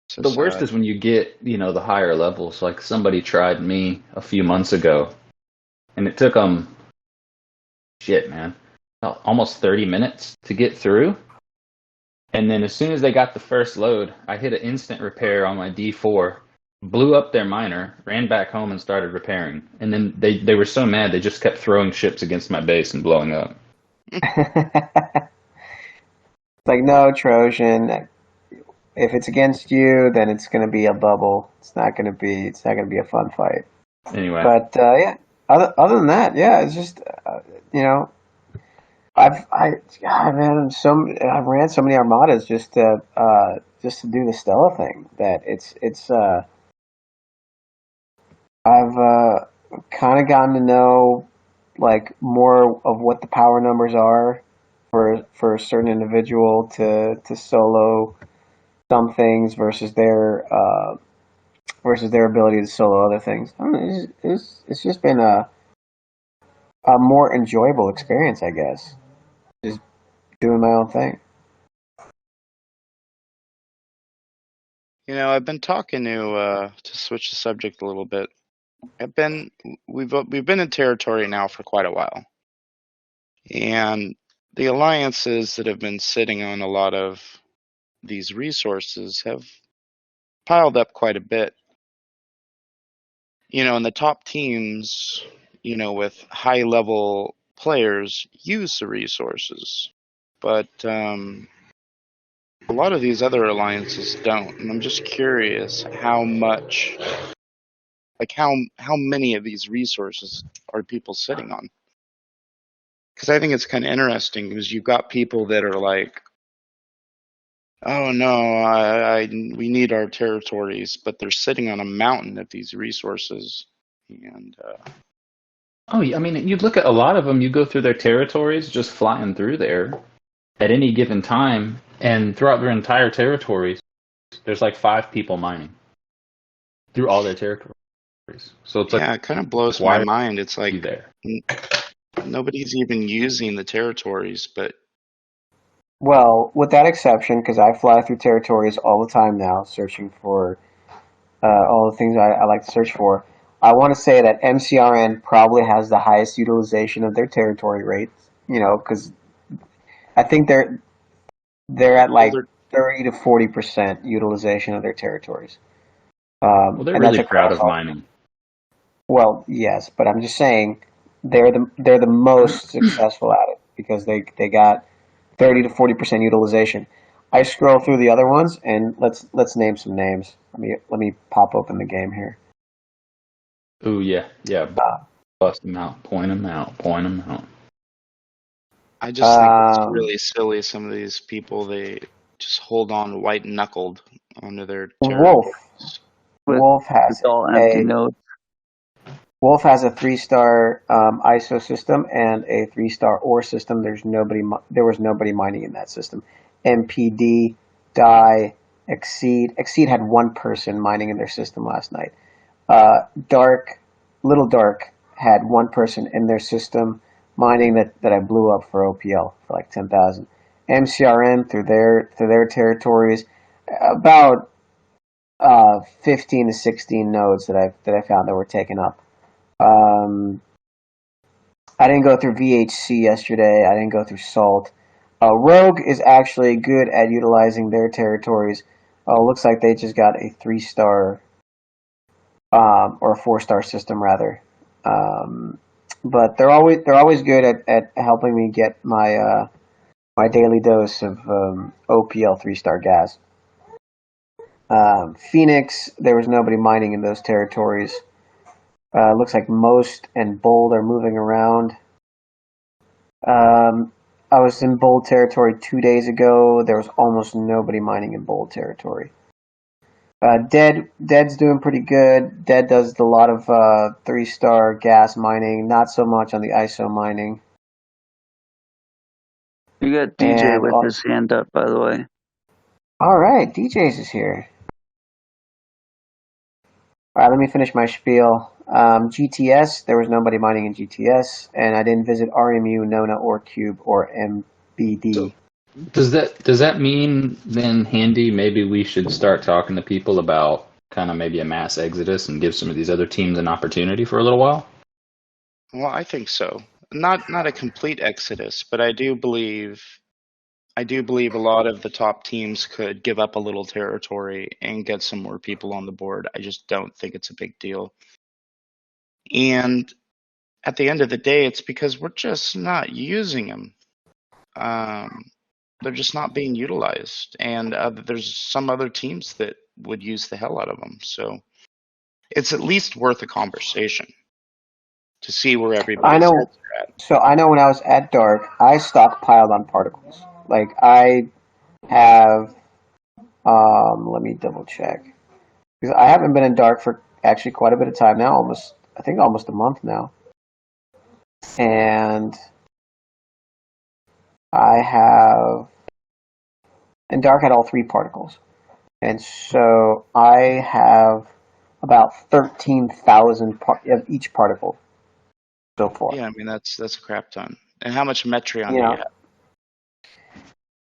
So The worst sad. is when you get, the higher levels. Like somebody tried me a few months ago, and it took them, man, almost 30 minutes to get through. And then as soon as they got the first load, I hit an instant repair on my D4, blew up their miner, ran back home and started repairing. And then they were so mad they just kept throwing ships against my base and blowing up. Like, no, Trojan. If it's against you, then it's going to be a bubble. It's not going to be a fun fight. Anyway. But yeah, other than that, yeah, it's just I've ran so many armadas just to do the Stella thing that I've kind of gotten to know like more of what the power numbers are for a certain individual to solo some things versus their ability to solo other things. I don't know, it's just been a more enjoyable experience, I guess. Just doing my own thing. I've been talking to switch the subject a little bit. We've been in territory now for quite a while, and the alliances that have been sitting on a lot of these resources have piled up quite a bit. And the top teams, with high level players use the resources, but a lot of these other alliances don't. And I'm just curious how much, like how many of these resources are people sitting on? Because I think it's kind of interesting because you've got people that are like, oh no, we need our territories, but they're sitting on a mountain of these resources. And Oh, I mean, you look at a lot of them, you go through their territories just flying through there at any given time, and throughout their entire territories, there's like 5 people mining through all their territories. So it's like, it kind of blows why my mind. It's like there? Nobody's even using the territories, but Well, with that exception, because I fly through territories all the time now, searching for all the things I like to search for. I want to say that MCRN probably has the highest utilization of their territory rates. Because I think they're at like 30 to 40% utilization of their territories. Well, they're really proud of mining. Well, yes, but I'm just saying they're the most successful at it because they got 30 to 40% utilization. I scroll through the other ones and let's name some names. Let me pop open the game here. Ooh, yeah. Bust them out, point them out. I just think it's really silly. Some of these people, they just hold on white knuckled onto their territories. Wolf has all empty nodes. Wolf has a 3-star ISO system and a 3-star ore system. There was nobody mining in that system. MPD, Die, Exceed had 1 person mining in their system last night. Little Dark had one person in their system mining that I blew up for OPL for like 10,000. MCRN through their territories, about 15 to 16 nodes that I found that were taken up. I didn't go through VHC yesterday. I didn't go through Salt. Rogue is actually good at utilizing their territories. Looks like they just got a 3-star or a 4-star system rather. But they're always good at helping me get my my daily dose of OPL 3-star gas. Phoenix, there was nobody mining in those territories. Looks like Most and Bold are moving around. I was in Bold territory 2 days ago. There was almost nobody mining in Bold territory. Dead's doing pretty good. Dead does a lot of 3-star gas mining, not so much on the ISO mining. You got DJ with his hand up, by the way. All right, DJz is here. All right, let me finish my spiel. GTS, there was nobody mining in GTS, and I didn't visit RMU, Nona, or Cube, or MBD. So, does that mean then, Handy, maybe we should start talking to people about kind of maybe a mass exodus and give some of these other teams an opportunity for a little while? Well, I think so. Not a complete exodus, but I do believe a lot of the top teams could give up a little territory and get some more people on the board. I just don't think it's a big deal. And at the end of the day, it's because we're just not using them. They're just not being utilized. And there's some other teams that would use the hell out of them. So it's at least worth a conversation to see where everybody's heads are at. So I know when I was at Dark, I stockpiled on particles. Like I have, let me double check. Because I haven't been in Dark for actually quite a bit of time now, almost a month now. And and Dark had all 3 particles. And so I have about 13,000 of each particle so far. Yeah, I mean, that's a crap ton. And how much Metreon do you have?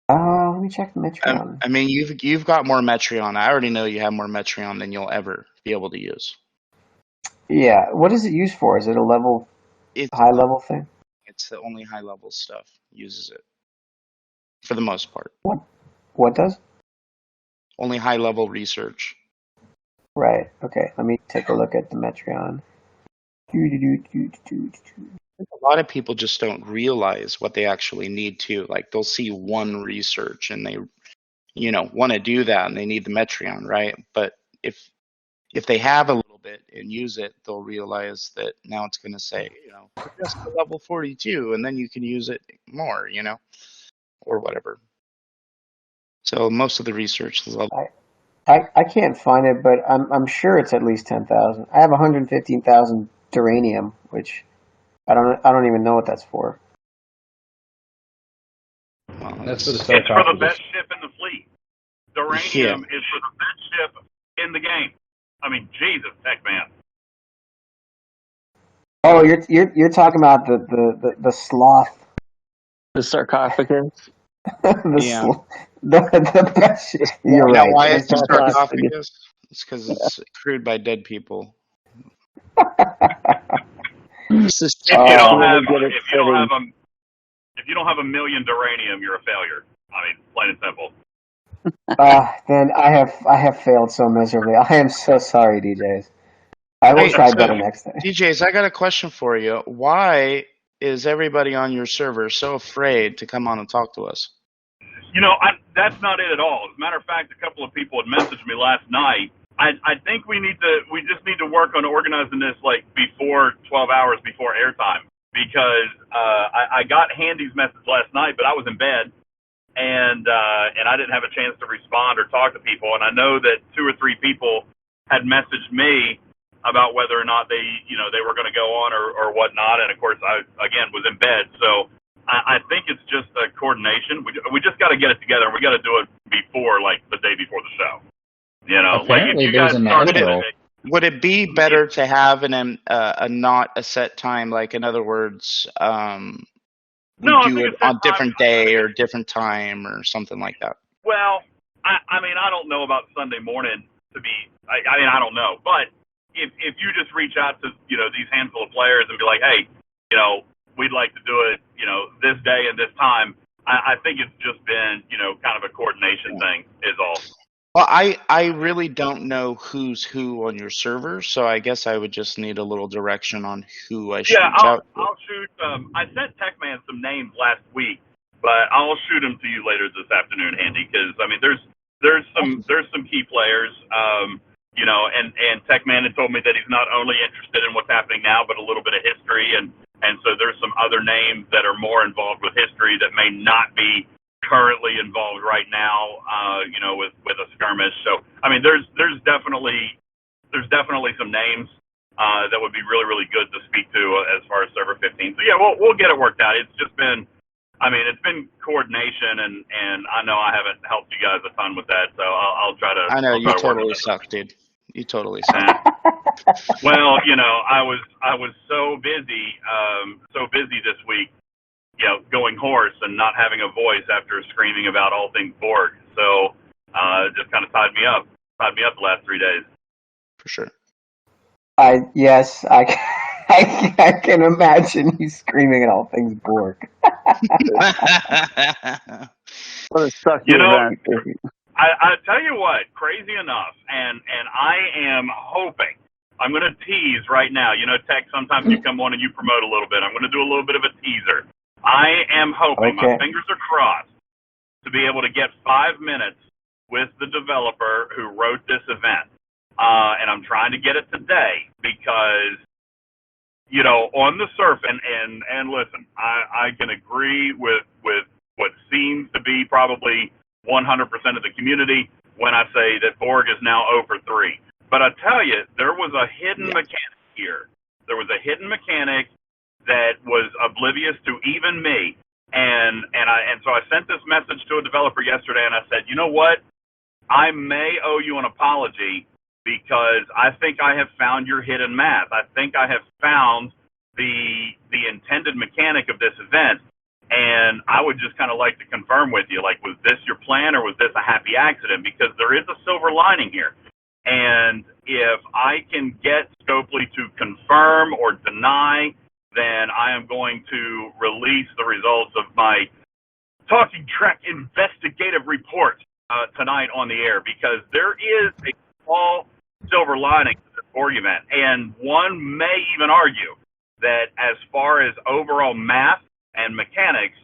Let me check the Metreon. I mean, you've got more Metreon. I already know you have more Metreon than you'll ever be able to use. Yeah, what is it used for? Is it a high level thing? It's the only high level stuff uses it, for the most part. What does? Only high level research. Right. Okay. Let me take a look at the Metreon. A lot of people just don't realize what they actually need to. Like, they'll see one research and they, want to do that and they need the Metreon, right? But if they have a little bit and use it, they'll realize that now it's going to say, progress to level 42, and then you can use it more, or whatever. So most of the research is level. I can't find it, but I'm sure it's at least 10,000. I have 115,000 duranium, which I don't even know what that's for. Well, That's for the it's for the best ship in the fleet. Duranium is for the best ship in the game. I mean, Jesus, heck, man. Oh, you're talking about the sloth. The sarcophagus. The best ship. You're right. Why it's a sarcophagus? It's because it's crewed by dead people. If you don't have a million duranium, you're a failure. I mean, plain and simple. Then I have failed so miserably. I am so sorry, DJz. I will try better next time. DJz, I got a question for you. Why is everybody on your server so afraid to come on and talk to us? That's not it at all. As a matter of fact, a couple of people had messaged me last night. I think we just need to work on organizing this like before 12 hours before airtime, because I got Handy's message last night, but I was in bed and I didn't have a chance to respond or talk to people. And I know that 2 or 3 people had messaged me about whether or not they were going to go on or whatnot. And of course, I again was in bed, so I think it's just a coordination. We just got to get it together. We got to do it before, like the day before the show. Apparently, there's an admiral. Would it be better to have a not a set time? Like, in other words, we No, I do think it it's that on different time. day or different time or something like that. Well, I mean, I don't know about Sunday morning to be. I mean, I don't know, but if you just reach out to these handful of players and be like, hey, we'd like to do it, this day and this time. I think it's just been kind of a coordination thing is all. Well, I really don't know who's who on your server, so I guess I would just need a little direction on who I should reach out to. I'll shoot. I sent TechMan some names last week, but I'll shoot them to you later this afternoon, Handy, because I mean, there's some key players, and TechMan had told me that he's not only interested in what's happening now, but a little bit of history, and so there's some other names that are more involved with history that may not be currently involved right now, with a skirmish. So I mean, there's definitely some names that would be really, really good to speak to as far as server 15. So yeah, we'll get it worked out. It's just been, I mean, it's been coordination, and I know I haven't helped you guys a ton with that. So I'll try to. I know you totally suck, dude. You totally suck. Well, I was so busy this week, going hoarse and not having a voice after screaming about all things Borg. So it just kind of tied me up the last 3 days. For sure. Yes, I can imagine you screaming at all things Borg. What a sucky event. I tell you what, crazy enough, and I am hoping. I'm going to tease right now. Tech, sometimes you come on and you promote a little bit. I'm going to do a little bit of a teaser. I am hoping, my fingers are crossed, to be able to get 5 minutes with the developer who wrote this event. And I'm trying to get it today because, on the surf, and listen, I can agree with what seems to be probably 100% of the community when I say that Borg is now 0 for 3. But I tell you, there was a hidden mechanic here. There was a hidden mechanic that was oblivious to even me. And so I sent this message to a developer yesterday, and I said, you know what? I may owe you an apology because I think I have found your hidden math. I think I have found the intended mechanic of this event. And I would just kind of like to confirm with you, like, was this your plan or was this a happy accident? Because there is a silver lining here. And if I can get Scopely to confirm or deny, then I am going to release the results of my Talking Trek investigative report tonight on the air, because there is a small silver lining to this Borg event. And one may even argue that as far as overall math and mechanics,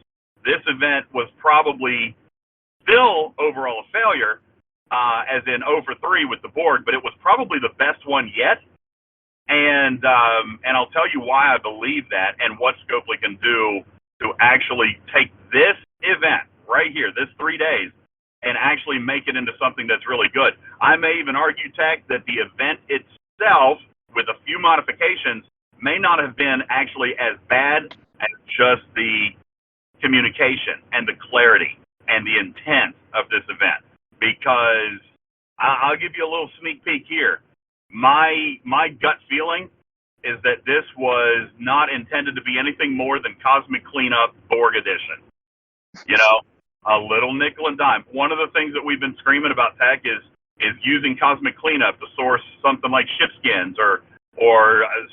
this event was probably still overall a failure, as in 0 for 3 with the Borg, but it was probably the best one yet. And I'll tell you why I believe that and what Scopely can do to actually take this event right here, this 3 days, and actually make it into something that's really good. I may even argue, Tech, that the event itself, with a few modifications, may not have been actually as bad as just the communication and the clarity and the intent of this event. Because I'll give you a little sneak peek here. My gut feeling is that this was not intended to be anything more than Cosmic Cleanup Borg Edition. A little nickel and dime. One of the things that we've been screaming about, Tech, is using Cosmic Cleanup to source something like ship skins or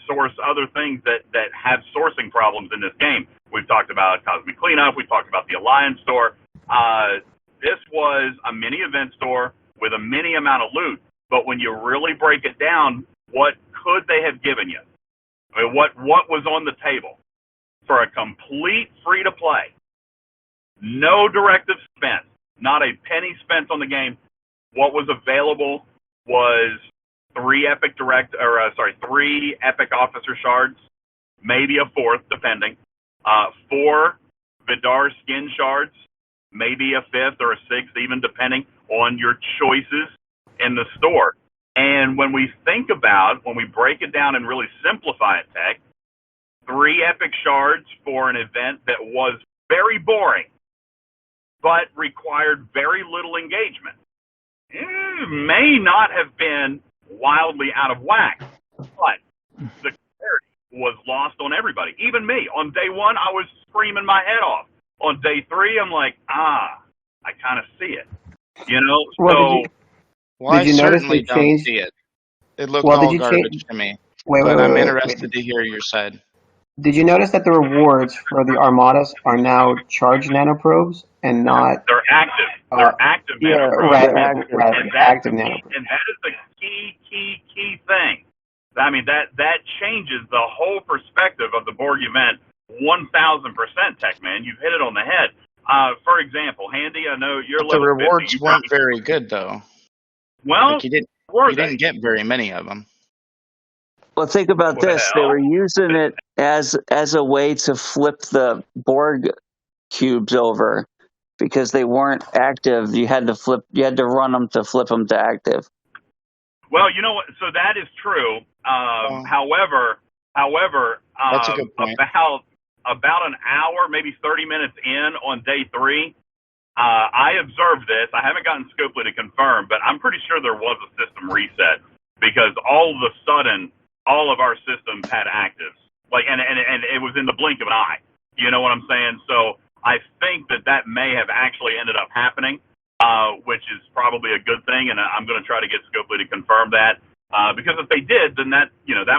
source other things that have sourcing problems in this game. We've talked about Cosmic Cleanup. We've talked about the Alliance store. This was a mini event store with a mini amount of loot. But when you really break it down, what could they have given you? I mean, what was on the table for a complete free-to-play? No directive spent, not a penny spent on the game. What was available was 3 epic officer shards, maybe a 4th, depending. 4 Vidar skin shards, maybe a 5th or a 6th, even depending on your choices in the store. And when we break it down and really simplify it, Tech, 3 epic shards for an event that was very boring, but required very little engagement. May not have been wildly out of whack. But the clarity was lost on everybody, even me. On day one, I was screaming my head off. On day three, I'm like, I kind of see it. You know, Well, Well, I did you notice certainly they don't changed? see it. It looked Well, did all you change? garbage to me. Wait, But I'm wait. interested to hear your side. Did you notice that the rewards for the Armadas are now charged nanoprobes and not? they're active. They're active Yeah, nanoprobes. right, They're active. right, And that's active the key, nanoprobes. and that is the key thing. I mean, that changes the whole perspective of the Borg event 1,000%, Tech Man. You've hit it on the head. For example, Handy, I know you're But the level 50. rewards You weren't probably, very good, though. well, Like you were they? didn't get very many of them. Well, think about this. They Well, were using it as a way to flip the Borg cubes over because they weren't active. You had to run them to flip them to active. Well, you know what? So that is true. However, That's a good point. about an hour, maybe 30 minutes in on day three, I observed this. I haven't gotten Scopely to confirm, but I'm pretty sure there was a system reset because all of a sudden, all of our systems had actives. Like, and it was in the blink of an eye. You know what I'm saying? So I think that may have actually ended up happening, which is probably a good thing. And I'm going to try to get Scopely to confirm that. Because if they did, then that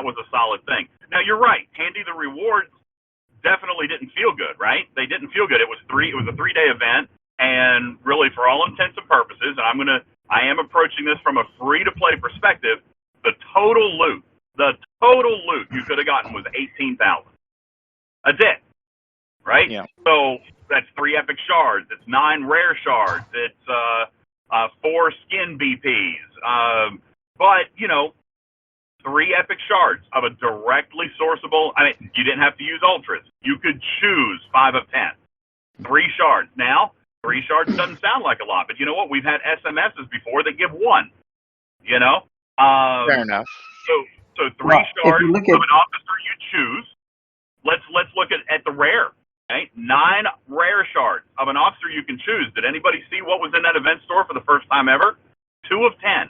was a solid thing. Now you're right. Handy, the rewards definitely didn't feel good, right? They didn't feel good. It was a 3-day event. And really, for all intents and purposes, and I am approaching this from a free-to-play perspective, the total loot you could have gotten was 18,000. A day, right? Yeah. So that's 3 epic shards. It's 9 rare shards. It's 4 skin BPs. But 3 epic shards of a directly sourceable. I mean, you didn't have to use ultras. You could choose 5 of 10. 3 shards. Now, 3 shards doesn't sound like a lot, but you know what? We've had SMSs before that give 1. Fair enough. So 3 shards look at- of an officer you choose. Let's look at the rare. Okay? 9 rare shards of an officer you can choose. Did anybody see what was in that event store for the first time ever? 2 of 10.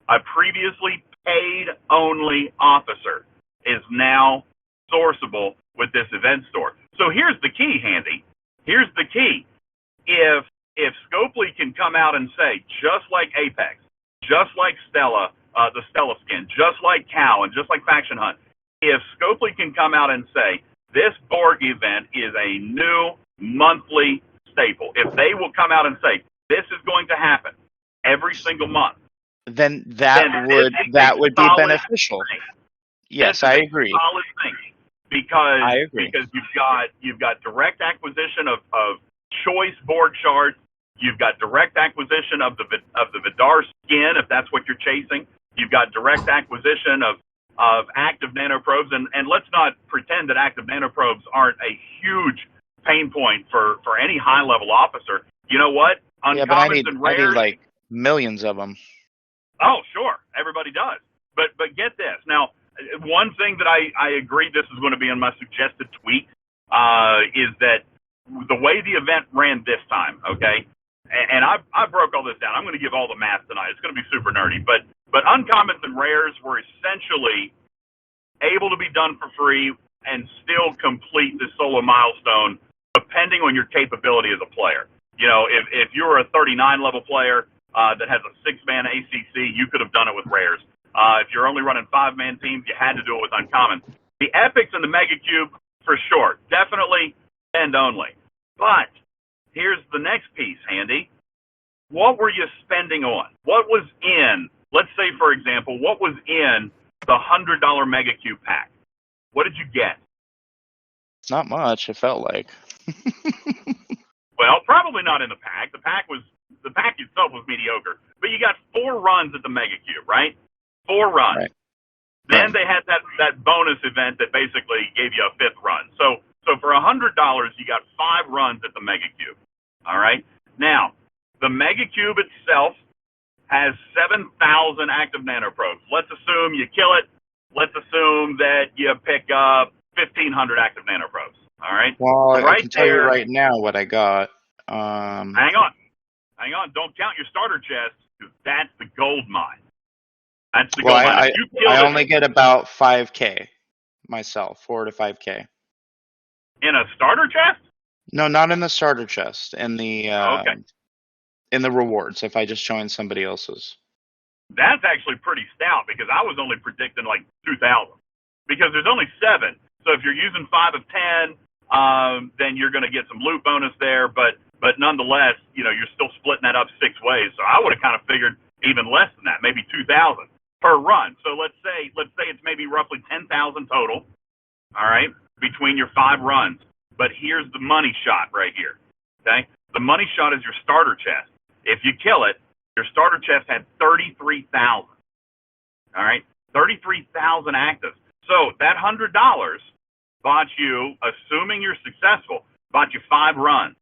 A previously paid only officer is now sourceable with this event store. So here's the key, Handy. Here's the key. If Scopely can come out and say, just like Apex, just like Stella, the Stella skin, just like Cow, and just like Faction Hunt, if Scopely can come out and say, this Borg event is a new monthly staple, if they will come out and say, this is going to happen every single month, then that would be beneficial. Yes, I agree. Solid thing, because I agree. because you've got direct acquisition of choice Borg shards. You've got direct acquisition of the Vidar skin, if that's what you're chasing. You've got direct acquisition of active nanoprobes, and let's not pretend that active nanoprobes aren't a huge pain point for any high level officer. You know what? Yeah, but I need like millions of them. Oh, sure. Everybody does. But get this. Now, one thing that I agree this is going to be in my suggested tweet is that the way the event ran this time, okay, and I broke all this down. I'm going to give all the math tonight. It's going to be super nerdy. But uncommons and rares were essentially able to be done for free and still complete the solo milestone depending on your capability as a player. You know, if you're a 39 level player that has a 6-man ACC, you could have done it with rares. If you're only running 5-man teams, you had to do it with uncommon. The epics and the mega cube, for sure, definitely and only. But here's the next piece, Handy. What were you spending on? What was in, let's say, for example, what was in the $100 mega cube pack? What did you get? It's not much, it felt like. Well, probably not in the pack. The pack itself was mediocre. But you got 4 runs at the mega cube, right? 4 runs. Right. Then they had that bonus event that basically gave you a 5th run. So for $100, you got 5 runs at the mega cube. All right. Now, the mega cube itself has 7,000 active nanoprobes. Let's assume you kill it. Let's assume that you pick up 1,500 active nanoprobes. All right. Well, so I can tell you right now what I got. Hang on. Don't count your starter chest, because that's the gold mine. That's the Well, goal line. If you kill I it only get about 5K myself, 4 to 5K. in a starter chest, No, not in the starter chest. In the okay, in the rewards. If I just join somebody else's. that's actually pretty stout because I was only predicting like 2,000 because there's only 7. So if you're using 5 of 10, then you're going to get some loot bonus there. But nonetheless, you know, you're still splitting that up 6 ways. So I would have kind of figured even less than that, maybe 2,000 per run. So let's say it's maybe roughly 10,000 total. All right, between your 5 runs. But here's the money shot right here. Okay, the money shot is your starter chest. If you kill it, your starter chest had 33,000. All right, 33,000 actives. So that $100 bought you, assuming you're successful, bought you 5 runs.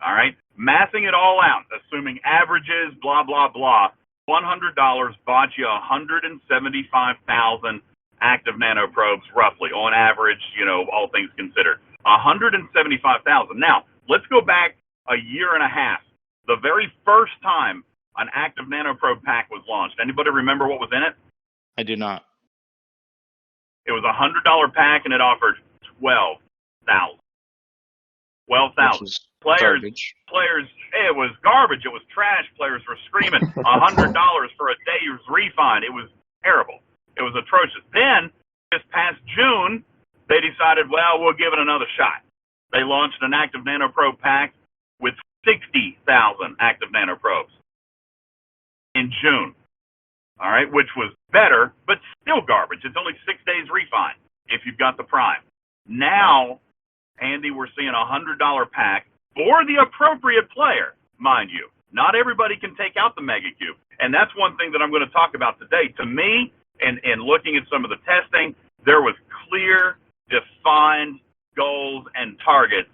All right, massing it all out, assuming averages, blah blah blah. $100 bought you 175,000 active nanoprobes, roughly on average. You know, all things considered, 175,000. Now let's go back a year and a half. The very first time an active nanoprobe pack was launched. Anybody remember what was in it? I do not. It was a $100 pack, and it offered 12,000. 12,000 players. Garbage. Players. It was garbage. It was trash. Players were screaming $100 for a day's refund. It was terrible. It was atrocious. Then this past June, they decided, well, we'll give it another shot. They launched an active nanoprobe pack with 60,000 active nanoprobes in June. All right, which was better, but still garbage. It's only 6 days refund if you've got the Prime. Now, Andy, we're seeing a $100 pack for the appropriate player, mind you. Not everybody can take out the Mega Cube, and that's one thing that I'm going to talk about today. To me, and looking at some of the testing, there was clear, defined goals and targets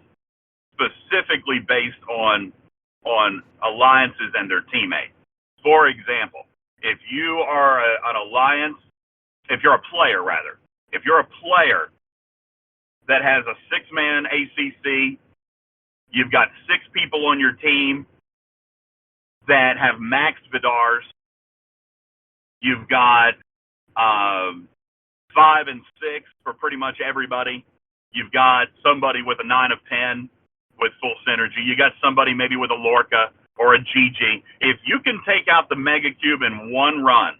specifically based on alliances and their teammates. For example, if you are an alliance, if you're a player that has a 6-man ACC, you've got 6 people on your team that have maxed Vidars, you've got 5 and 6 for pretty much everybody, you've got somebody with a 9 of 10 with full synergy, you got somebody maybe with a Lorca or a GG. If you can take out the Mega Cube in one run,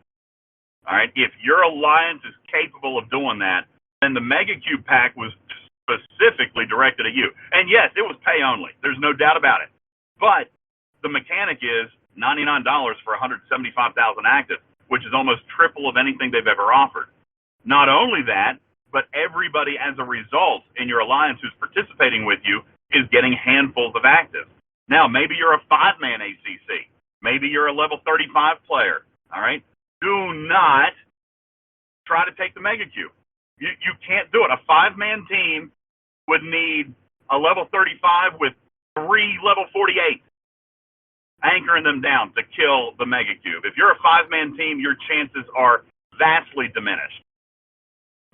all right, if your alliance is capable of doing that, then the Mega Cube pack was specifically directed at you. And yes, it was pay only. There's no doubt about it. But the mechanic is $99 for 175,000 active, which is almost triple of anything they've ever offered. Not only that, but everybody as a result in your alliance who's participating with you is getting handfuls of active. Now, maybe you're a 5-man ACC. Maybe you're a level 35 player. All right? Do not try to take the Mega Cube. You can't do it. A 5-man team would need a level 35 with 3 level 48 anchoring them down to kill the Mega Cube. If you're a 5-man team, your chances are vastly diminished.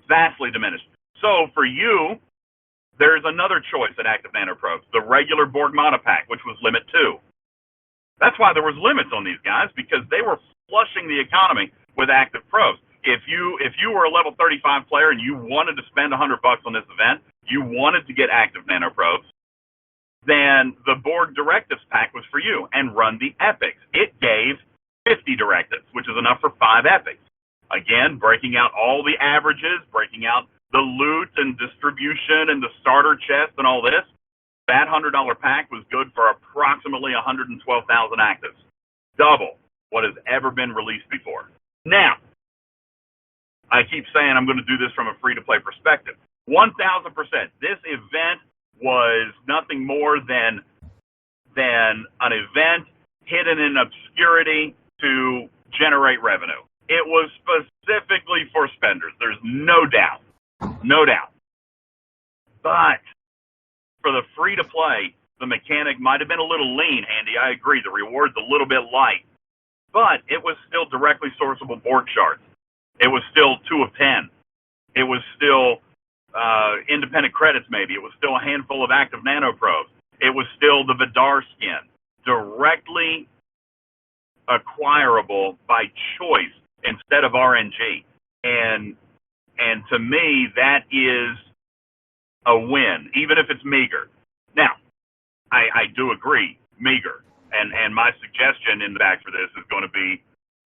Vastly diminished. So for you, there's another choice at Active Nanoprobes, the regular Borg Monopack, which was limit 2. That's why there was limits on these guys, because they were flushing the economy with active probes. If you were a level 35 player and you wanted to spend $100 on this event, you wanted to get active nanoprobes, then the Borg directives pack was for you, and run the epics. It gave 50 directives, which is enough for 5 epics. Again, breaking out all the averages, breaking out the loot and distribution and the starter chest and all this. That $100 pack was good for approximately 112,000 actives. Double what has ever been released before. Now, I keep saying I'm going to do this from a free-to-play perspective. 1,000%. This event was nothing more than an event hidden in obscurity to generate revenue. It was specifically for spenders. There's no doubt. No doubt. But for the free-to-play, the mechanic might have been a little lean, Andy. I agree. The reward's a little bit light. But it was still directly sourceable Borg shards. It was still 2 of 10. It was still independent credits, maybe. It was still a handful of active nanoprobes. It was still the Vidar skin, directly acquirable by choice instead of RNG. And to me, that is a win, even if it's meager. Now, I do agree, meager. And my suggestion in the back for this is going to be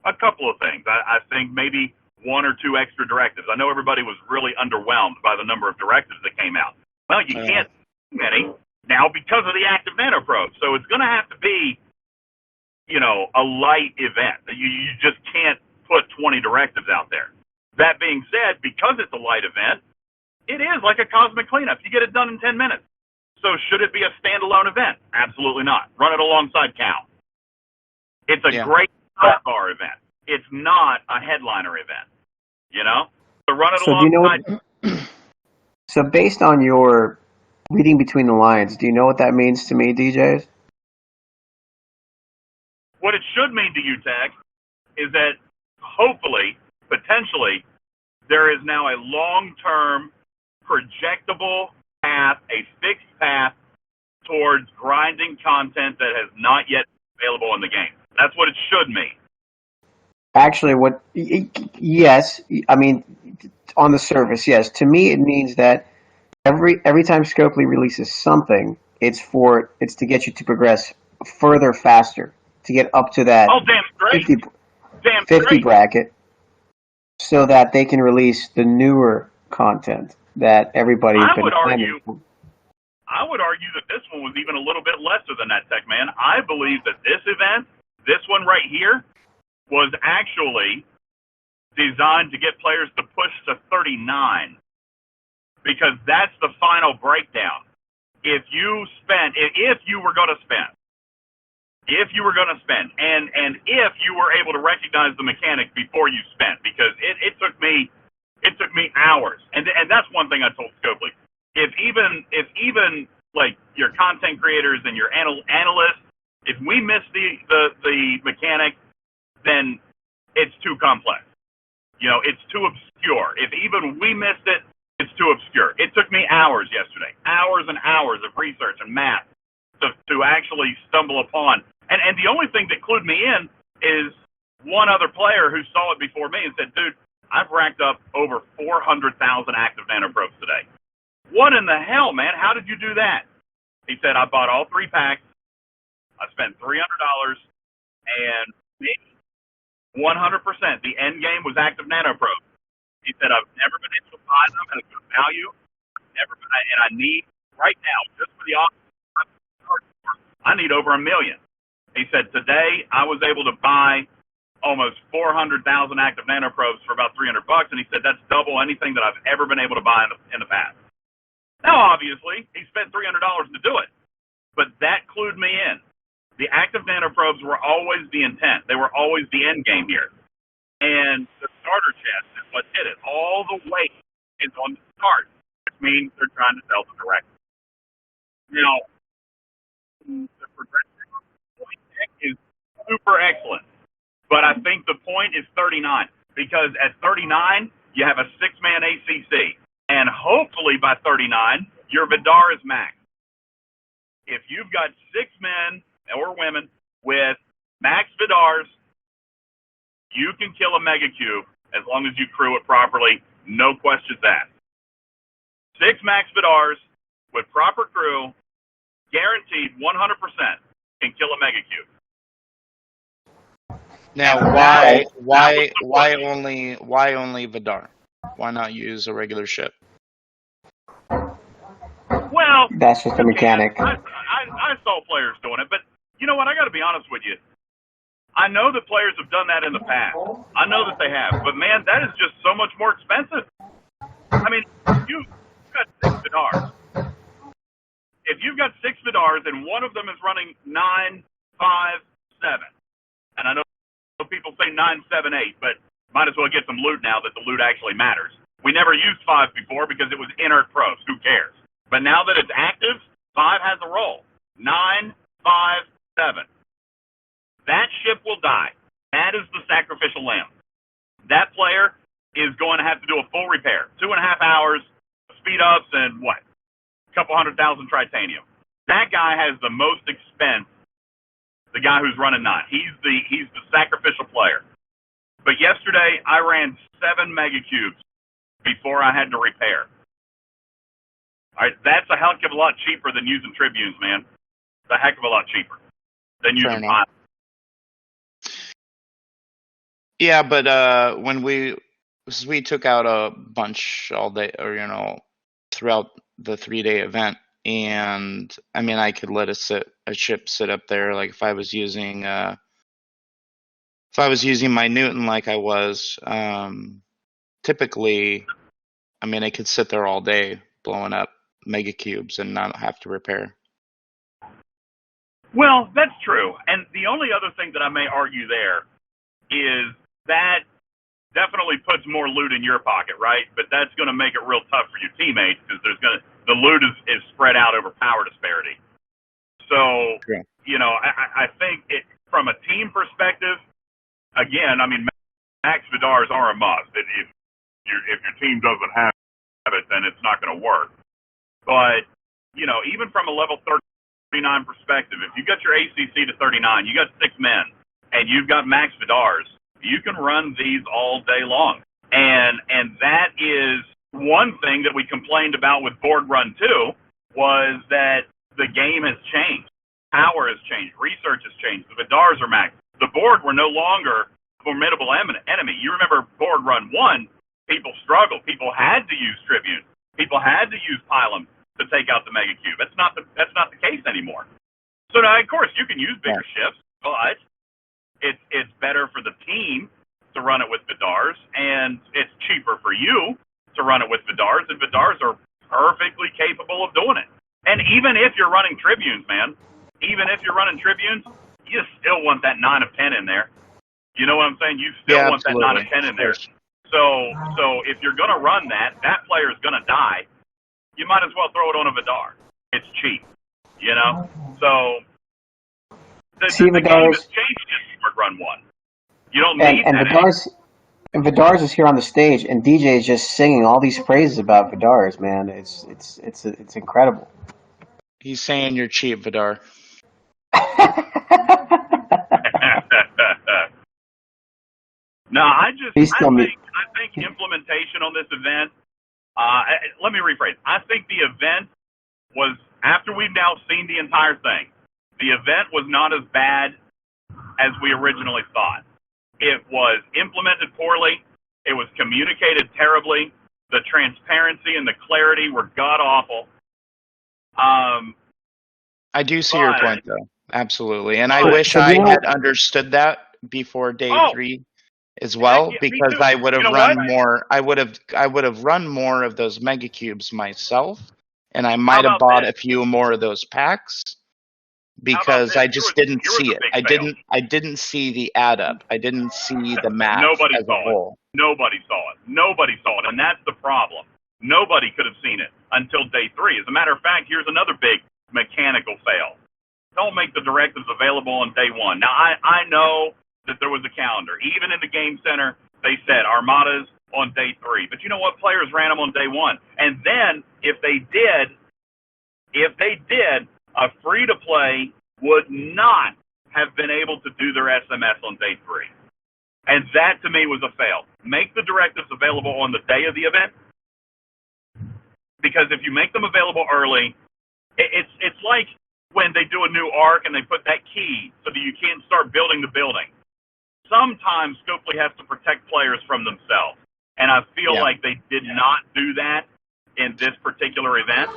a couple of things. I think maybe 1 or 2 extra directives. I know everybody was really underwhelmed by the number of directives that came out. Well, you can't do many now because of the active nanoprobe. So it's going to have to be, a light event. You just can't put 20 directives out there. That being said, because it's a light event, it is like a cosmic cleanup. You get it done in 10 minutes. So should it be a standalone event? Absolutely not. Run it alongside Cal. It's a great sidebar event. It's not a headliner event. So run it alongside. So based on your reading between the lines, do you know what that means to me, DJz? What it should mean to you, Tech, is that hopefully, potentially, there is now a long-term, projectable path, a fixed path towards grinding content that has not yet been available in the game. That's what it should mean. Actually, yes, I mean, on the surface, yes. To me, it means that every time Scopely releases something, it's to get you to progress further, faster, to get up to that 50 bracket, so that they can release the newer content that everybody's been planning for. I would argue that this one was even a little bit lesser than that, Tech Man. I believe that this event, this one right here, was actually designed to get players to push to 39, because that's the final breakdown. If you were going to spend, and if you were able to recognize the mechanic before you spent, because it took me hours, and that's one thing I told Scopely. If even like your content creators and your analysts, if we miss the mechanic, then it's too complex. It's too obscure. If even we missed it, it's too obscure. It took me hours yesterday, hours and hours of research and math to actually stumble upon. And the only thing that clued me in is one other player who saw it before me and said, dude, I've racked up over 400,000 active nanoprobes today. What in the hell, man? How did you do that? He said, I bought all 3 packs. I spent $300, and 100%, the end game was active nanoprobes. He said, I've never been able to buy them at a good value. And I need, right now, just for the office, I need over 1 million. He said, today I was able to buy almost 400,000 active nanoprobes for about $300, and he said that's double anything that I've ever been able to buy in the past. Now, obviously, he spent $300 to do it, but that clued me in. The active nanoprobes were always the intent. They were always the end game here. And the starter chest is what did it. All the weight is on the start, which means they're trying to sell the direct. Now, the progression point is super excellent, but I think the point is 39, because at 39, you have a 6-man ACC, and hopefully by 39, your Vidar is max. If you've got 6 men or women with max Vidars, you can kill a Mega Cube as long as you crew it properly, no questions asked. 6 max Vidars with proper crew, guaranteed 100%, can kill a Mega Cube. Now, why only Vidar? Why not use a regular ship? Well, that's just a mechanic. I saw players doing it, but you know what? I got to be honest with you. I know that players have done that in the past. I know that they have, but man, that is just so much more expensive. I mean, you've got 6 Vidars. If you've got 6 Vidars and one of them is running 9, 5, 7, and I know people say 9, 7, 8, but might as well get some loot now that the loot actually matters. We never used 5 before because it was inert probes. Who cares? But now that it's active, 5 has a role. 9, 5, 7. That ship will die. That is the sacrificial lamb. That player is going to have to do a full repair. 2.5 hours, speed ups, and what? A couple 100,000 tritanium. That guy has the most expense. The guy who's running 9. He's the sacrificial player. But yesterday, I ran 7 mega cubes before I had to repair. All right, that's a heck of a lot cheaper than using tribunes, man. It's a heck of a lot cheaper than using pilots. Yeah, but when we took out a bunch all day, or throughout the 3-day event, and I mean, I could let a ship sit up there, like if I was using my Newton, like I was typically. I mean, it could sit there all day blowing up mega cubes and not have to repair. Well, that's true. And the only other thing that I may argue there is that definitely puts more loot in your pocket, right? But that's going to make it real tough for your teammates because the loot is spread out over power disparity. So, yeah. I think from a team perspective, again, I mean, max Vidars are a must. If your team doesn't have it, then it's not going to work. But, even from a level 39 perspective, if you got your ACC to 39, you got 6 men, and you've got max Vidars, you can run these all day long. And that is one thing that we complained about with Borg Run 2 was that the game has changed. Power has changed. Research has changed. The Vidars are max. The Borg were no longer a formidable enemy. You remember Borg Run 1, people struggled. People had to use Tribune. People had to use Pylum to take out the Mega Cube. That's not the case anymore. So now, of course, you can use bigger ships, but it's better for the team to run it with Vidars, and it's cheaper for you to run it with Vidars, and Vidars are perfectly capable of doing it. And even if you're running Tribunes, man, you still want that 9 of 10 in there. You know what I'm saying? You still want absolutely. that 9 of 10 in there. So if you're going to run that player is going to die. You might as well throw it on a Vidar. It's cheap, So the game has changed in Borg Run 1. You don't need that. And Vidars is here on the stage, and DJ is just singing all these praises about Vidars, man. It's incredible. He's saying you're cheap, Vidar. No, I think implementation on this event. Let me rephrase. I think the event was, after we've now seen the entire thing, the event was not as bad as we originally thought. It was implemented poorly. It was communicated terribly. The transparency and the clarity were god-awful. I do see your point, though. Absolutely. And I wish I had understood that before day 3 as well, because I would have run more. I would have run more of those mega cubes myself, and I might have bought a few more of those packs because I just didn't see it. I didn't see the add up. I didn't see the math as a whole. Nobody saw it, and that's the problem. Nobody could have seen it until day 3. As a matter of fact, here's another big mechanical fail. Don't make the directives available on day 1. Now, I know that there was a calendar. Even in the game center, they said Armadas on day 3. But you know what? Players ran them on day 1. And then, if they did, a free-to-play would not have been able to do their SMS on day 3. And that, to me, was a fail. Make the directives available on the day of the event. Because if you make them available early, it's like when they do a new arc and they put that key so that you can't start building the building. Sometimes Scopely has to protect players from themselves. And I feel like they did not do that in this particular event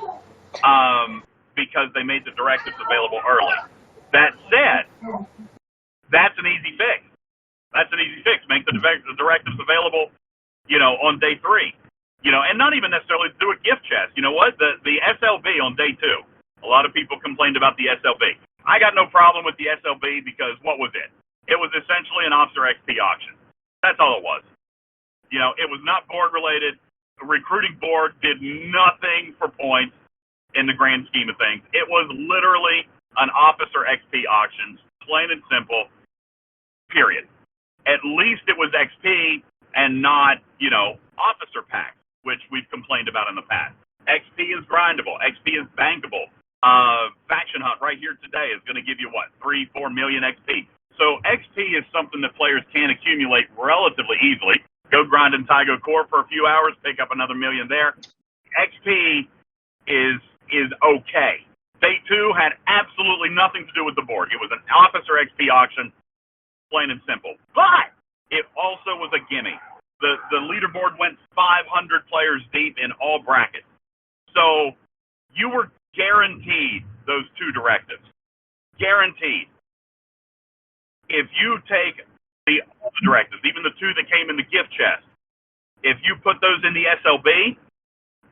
because they made the directives available early. That said, that's an easy fix. Make the directives available, on day 3. And not even necessarily do a gift chest. You know what? The SLB on day 2. A lot of people complained about the SLB. I got no problem with the SLB because what was it? It was essentially an Officer XP auction. That's all it was. It was not Borg related. Recruiting Borg did nothing for points in the grand scheme of things. It was literally an Officer XP auction, plain and simple, period. At least it was XP and not, Officer packs, which we've complained about in the past. XP is grindable. XP is bankable. Faction Hunt right here today is going to give you, 3-4 million XP. So XP is something that players can accumulate relatively easily. Go grind in Tygo Core for a few hours, pick up another million there. XP is okay. Day 2 had absolutely nothing to do with the Borg. It was an officer XP auction, plain and simple. But it also was a gimme. The leaderboard went 500 players deep in all brackets. So you were guaranteed those 2 directives. Guaranteed. If you take all the directives, even the 2 that came in the gift chest, if you put those in the SLB,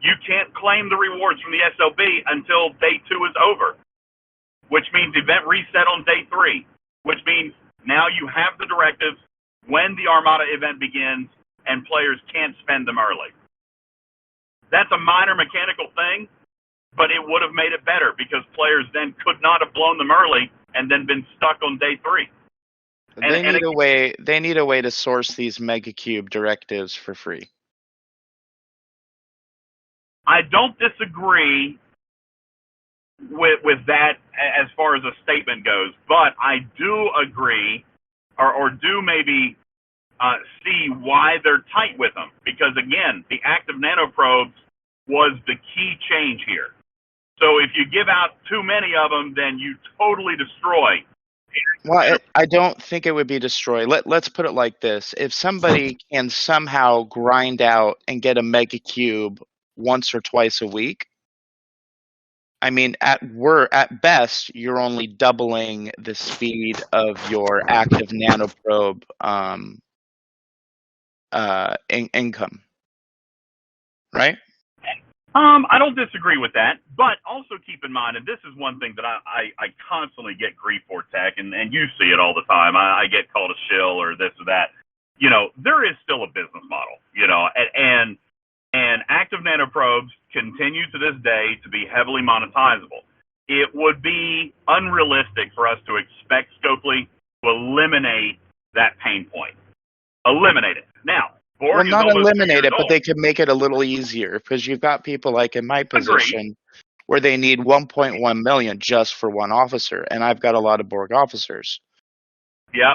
you can't claim the rewards from the SLB until day 2 is over, which means event reset on day 3, which means now you have the directives when the Armada event begins and players can't spend them early. That's a minor mechanical thing, but it would have made it better because players then could not have blown them early and then been stuck on day 3. They need a way to source these Megacube directives for free. I don't disagree with that as far as a statement goes, but I do agree or do maybe see why they're tight with them. Because, again, the active nanoprobes was the key change here. So if you give out too many of them, then you totally destroy. Well, I don't think it would be destroyed. Let's put it like this. If somebody can somehow grind out and get a Megacube once or twice a week, I mean, at best, you're only doubling the speed of your active nanoprobe income, right? I don't disagree with that, but also keep in mind, and this is one thing that I constantly get grief for, Tech, and you see it all the time. I get called a shill or this or that. You know, there is still a business model, you know, and active nanoprobes continue to this day to be heavily monetizable. It would be unrealistic for us to expect Scopely to eliminate that pain point. Eliminate it. Now, Borg well, not eliminate it, old. but they could make it a little easier because you've got people like in my position where they need 1.1 million just for one officer, and I've got a lot of Borg officers. Yeah.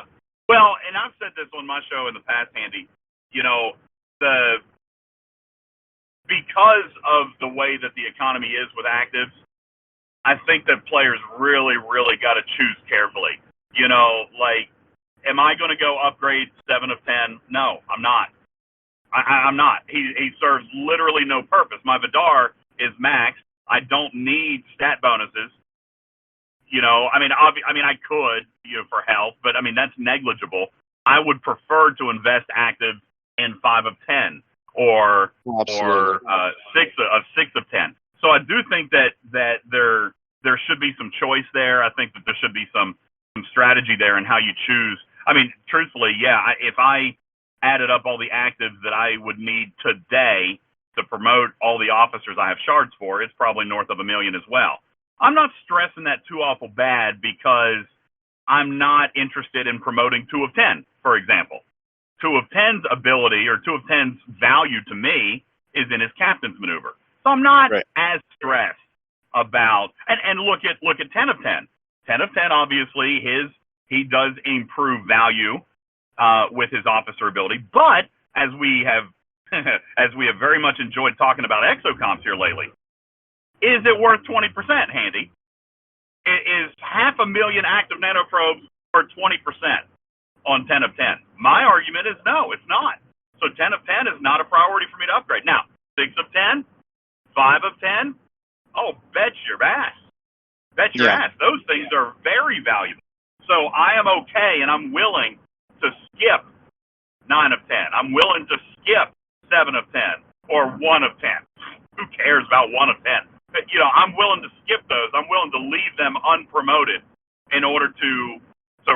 Well, and I've said this on my show in the past, Handy. You know, because of the way that the economy is with actives, I think that players really, really got to choose carefully. You know, like, am I going to go upgrade 7 of 10? No, I'm not. I'm not. He serves literally no purpose. My Vidar is maxed. I don't need stat bonuses. You know, I mean, I could, you know, for health, but I mean that's negligible. I would prefer to invest active in 5 of 10 or 6 of 10. So I do think that there should be some choice there. I think that there should be some strategy there in how you choose. I mean, truthfully, yeah, if I added up all the actives that I would need today to promote all the officers I have shards for, it's probably north of 1 million as well. I'm not stressing that too awful bad because I'm not interested in promoting 2 of 10, for example. 2 of 10's ability or 2 of 10's value to me is in his captain's maneuver. So I'm not as stressed about, and look at 10 of 10. 10 of 10, obviously, he does improve value with his officer ability, but as we have very much enjoyed talking about exocomps here lately, is it worth 20%, Handy? Is 500,000 active nanoprobes worth 20% on 10 of 10? My argument is no, it's not. So 10 of 10 is not a priority for me to upgrade. Now, 6 of 10, 5 of 10, oh, bet your ass. Bet your ass. Those things are very valuable. So I am okay and I'm willing to skip 9 of 10. I'm willing to skip 7 of 10 or 1 of 10. Who cares about 1 of 10? But, you know, I'm willing to skip those. I'm willing to leave them unpromoted in order to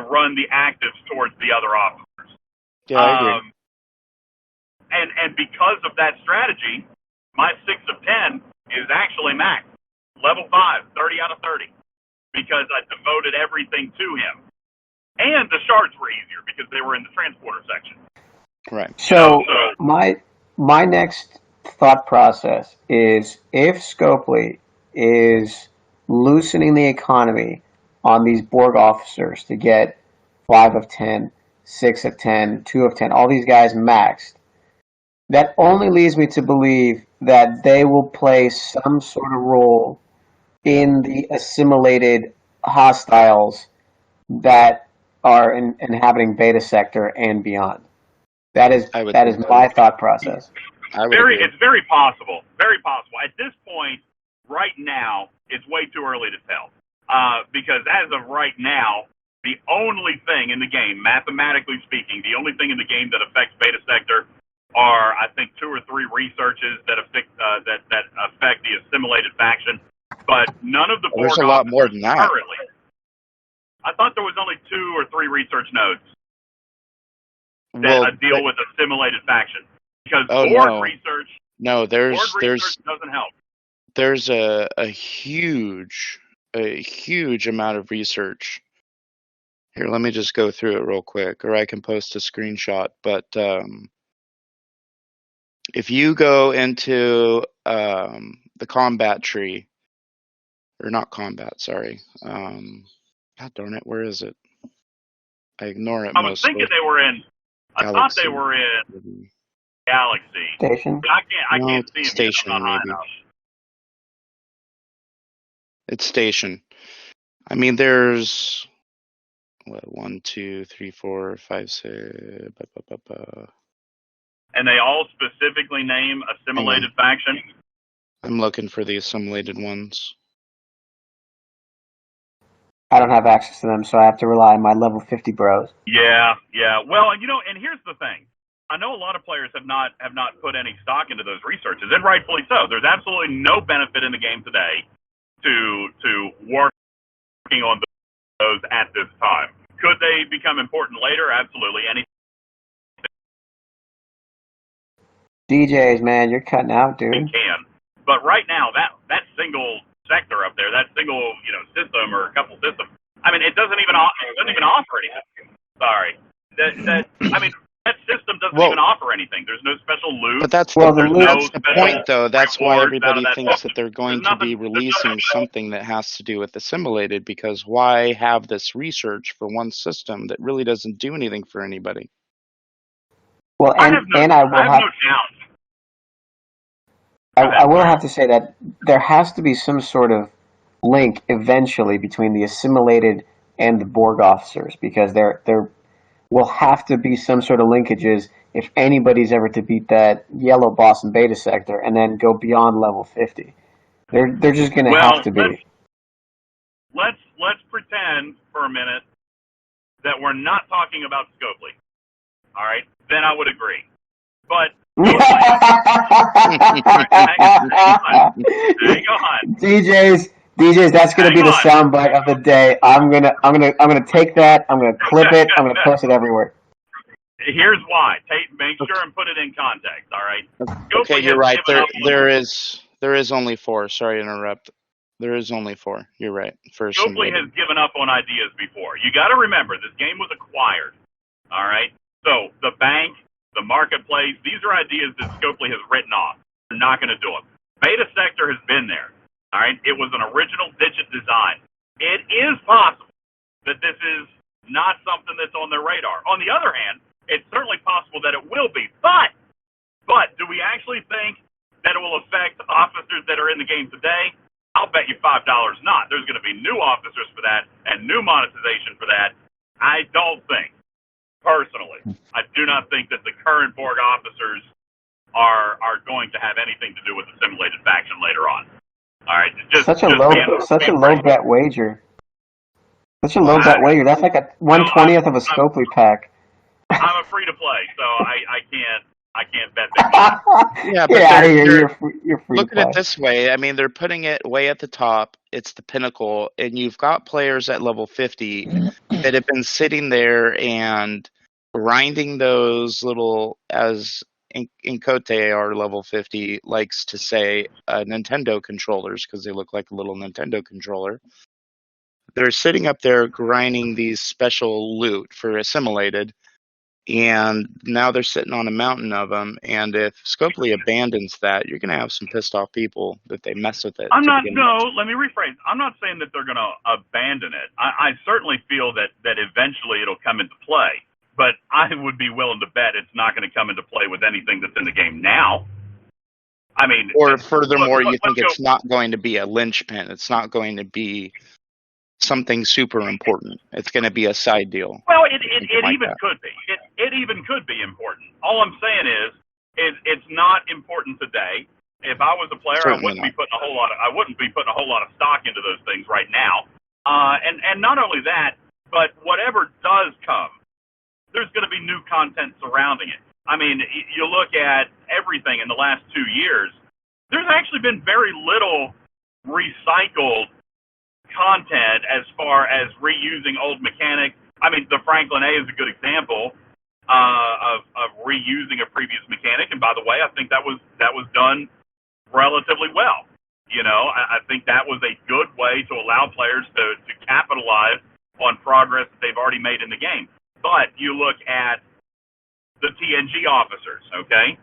run the actives towards the other officers. Yeah, I agree. And because of that strategy, my 6 of 10 is actually max. Level 5, 30 out of 30. Because I devoted everything to him. And the shards were easier because they were in the transporter section. Right. So my next thought process is if Scopely is loosening the economy on these Borg officers to get 5 of 10, 6 of 10, 2 of 10, all these guys maxed, that only leads me to believe that they will play some sort of role in the assimilated hostiles that are inhabiting Beta Sector and beyond. That is my thought process. It's very possible. Very possible. At this point, right now, it's way too early to tell. Because as of right now, the only thing in the game, mathematically speaking, the only thing in the game that affects Beta Sector are, I think, 2 or 3 researches that affect the assimilated faction. But none of the Borg There's a lot more than that. currently. I thought there was only 2 or 3 research nodes that deal with assimilated faction. Because Borg research. No, there's doesn't help. There's a huge amount of research. Here, let me just go through it real quick, or I can post a screenshot. But if you go into the combat tree, or not combat, sorry. God darn it, where is it? I ignore it I was mostly. thinking they were in. I thought they were in Galaxy. Station. I can't see them. Station, I'm not high maybe. enough. It's Station. I mean, there's what, 1, 2, 3, 4, 5, 6. And they all specifically name assimilated faction. I'm looking for the assimilated ones. I don't have access to them, so I have to rely on my level 50 bros. Yeah. Well, and here's the thing. I know a lot of players have not put any stock into those researches, and rightfully so. There's absolutely no benefit in the game today to working on those at this time. Could they become important later? Absolutely. DJz, man, you're cutting out, dude. Anything can. But right now, that single sector up there, that single system or a couple systems, I mean, it doesn't even offer anything. Sorry. That system doesn't even offer anything. There's no special loot. But that's the point, though. That's why everybody thinks that they're going to be releasing something that has to do with assimilated, because why have this research for one system that really doesn't do anything for anybody? Well, I will have to say that there has to be some sort of link eventually between the assimilated and the Borg officers, because there will have to be some sort of linkages if anybody's ever to beat that yellow boss in Beta Sector and then go beyond level 50. They're just going to have to be. Let's pretend for a minute that we're not talking about Scopely. All right, then I would agree. But hang on. DJz, that's gonna be the soundbite of the day. I'm gonna take that. I'm gonna clip it. I'm gonna post it everywhere. Here's why. Make sure and put it in context. All right. Okay, you're right. There is only 4. Sorry to interrupt. There is only 4. You're right. Scopely has given up on ideas before. You got to remember, this game was acquired. All right. So the bank, the marketplace, these are ideas that Scopely has written off. They're not going to do them. Beta Sector has been there. All right. It was an original digit design. It is possible that this is not something that's on their radar. On the other hand, it's certainly possible that it will be. But do we actually think that it will affect officers that are in the game today? I'll bet you $5 not. There's going to be new officers for that and new monetization for that. I don't think, personally, I do not think that the current Borg officers are going to have anything to do with the simulated faction later on. All right, such a low bet wager. Such a low bet wager. That's like a 1/20th of a Scopely pack. I'm a free to play, so I can't bet that. Yeah, but you're free. Look at it this way. I mean, they're putting it way at the top. It's the pinnacle, and you've got players at level 50 that have been sitting there and grinding those little, as Incote, our level 50 likes to say, Nintendo controllers, because they look like a little Nintendo controller. They're sitting up there grinding these special loot for assimilated, And now they're sitting on a mountain of them. And if Scopely abandons that, you're going to have some pissed off people that they mess with it. Let me rephrase. I'm not saying that they're going to abandon it. I certainly feel that eventually it'll come into play, but I would be willing to bet it's not going to come into play with anything that's in the game now. I mean, or furthermore, you think it's not going to be a linchpin. It's not going to be something super important. It's going to be a side deal. Well, it even could be. It even could be important. All I'm saying is it's not important today. If I was a player, I wouldn't be putting a whole lot of stock into those things right now. And not only that, but whatever does come, there's going to be new content surrounding it. I mean, you look at everything in the last 2 years, there's actually been very little recycled content as far as reusing old mechanics. I mean, the Franklin A is a good example of reusing a previous mechanic. And by the way, I think that was done relatively well. You know, I think that was a good way to allow players to capitalize on progress that they've already made in the game. But you look at the TNG officers, okay?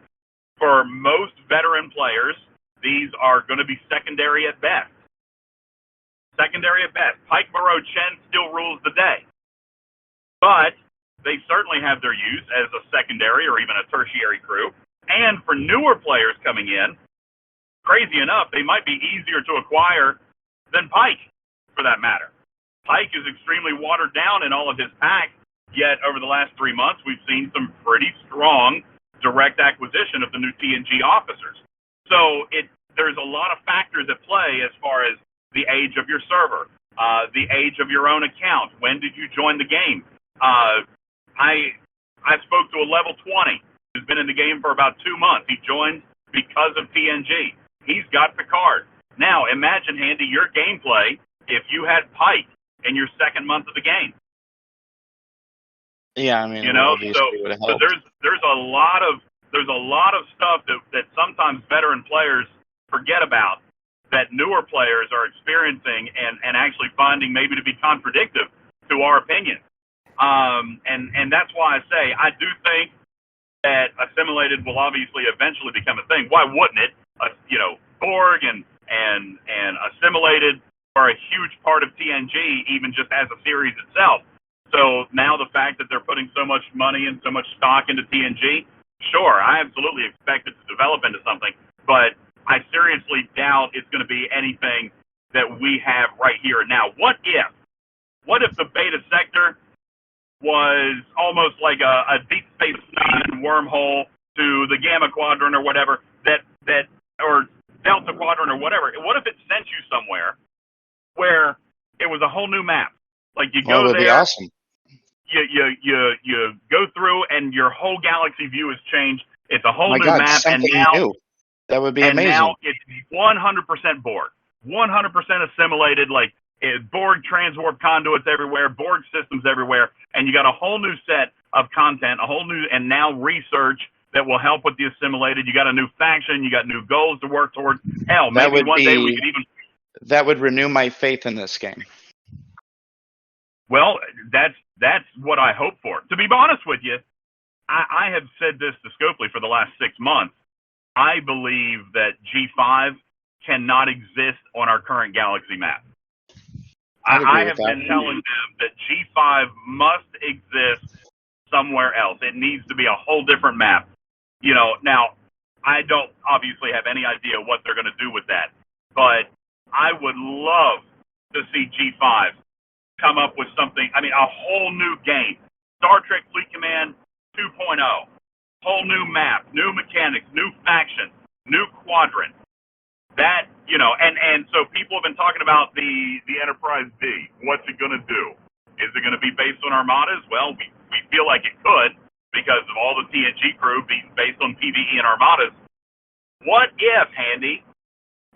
For most veteran players, these are going to be secondary at best. Secondary at best. Pike Moreau Chen still rules the day. But they certainly have their use as a secondary or even a tertiary crew. And for newer players coming in, crazy enough, they might be easier to acquire than Pike, for that matter. Pike is extremely watered down in all of his packs, yet over the last 3 months, we've seen some pretty strong direct acquisition of the new TNG officers. So there's a lot of factors at play as far as the age of your server, the age of your own account. When did you join the game? I spoke to a level 20 who's been in the game for about 2 months. He joined because of TNG. He's got Picard. Now, imagine, Handy, your gameplay if you had Pike in your second month of the game. Yeah, I mean, you know, so there's a lot of stuff that sometimes veteran players forget about, that newer players are experiencing and actually finding maybe to be contradictory to our opinion. And that's why I say I do think that assimilated will obviously eventually become a thing. Why wouldn't it? Borg and assimilated are a huge part of TNG, even just as a series itself. So now the fact that they're putting so much money and so much stock into TNG, sure, I absolutely expect it to develop into something, but I seriously doubt it's going to be anything that we have right here and now. What if the beta sector was almost like a Deep Space Nine wormhole to the Gamma Quadrant or whatever, or Delta Quadrant or whatever? What if it sent you somewhere where it was a whole new map? Like you go that'd there, be awesome. You go through and your whole galaxy view has changed. It's a whole new map, and now new. That would be amazing. And now it's 100% Borg, 100% assimilated. Like Borg transwarp conduits everywhere, Borg systems everywhere, and you got a whole new set of content, and now research that will help with the assimilated. You got a new faction, you got new goals to work towards. Hell, maybe one day we could even. That would renew my faith in this game. Well, that's what I hope for. To be honest with you, I have said this to Scopely for the last 6 months. I believe that G5 cannot exist on our current galaxy map. I have been telling them that G5 must exist somewhere else. It needs to be a whole different map. You know, now, I don't obviously have any idea what they're going to do with that, but I would love to see G5 come up with something, a whole new game. Star Trek Fleet Command 2.0. Whole new map, new mechanics, new factions, new quadrant. That, and so people have been talking about the Enterprise D. What's it going to do? Is it going to be based on armadas? Well, we feel like it could because of all the TNG crew being based on PvE and armadas. What if, Handy,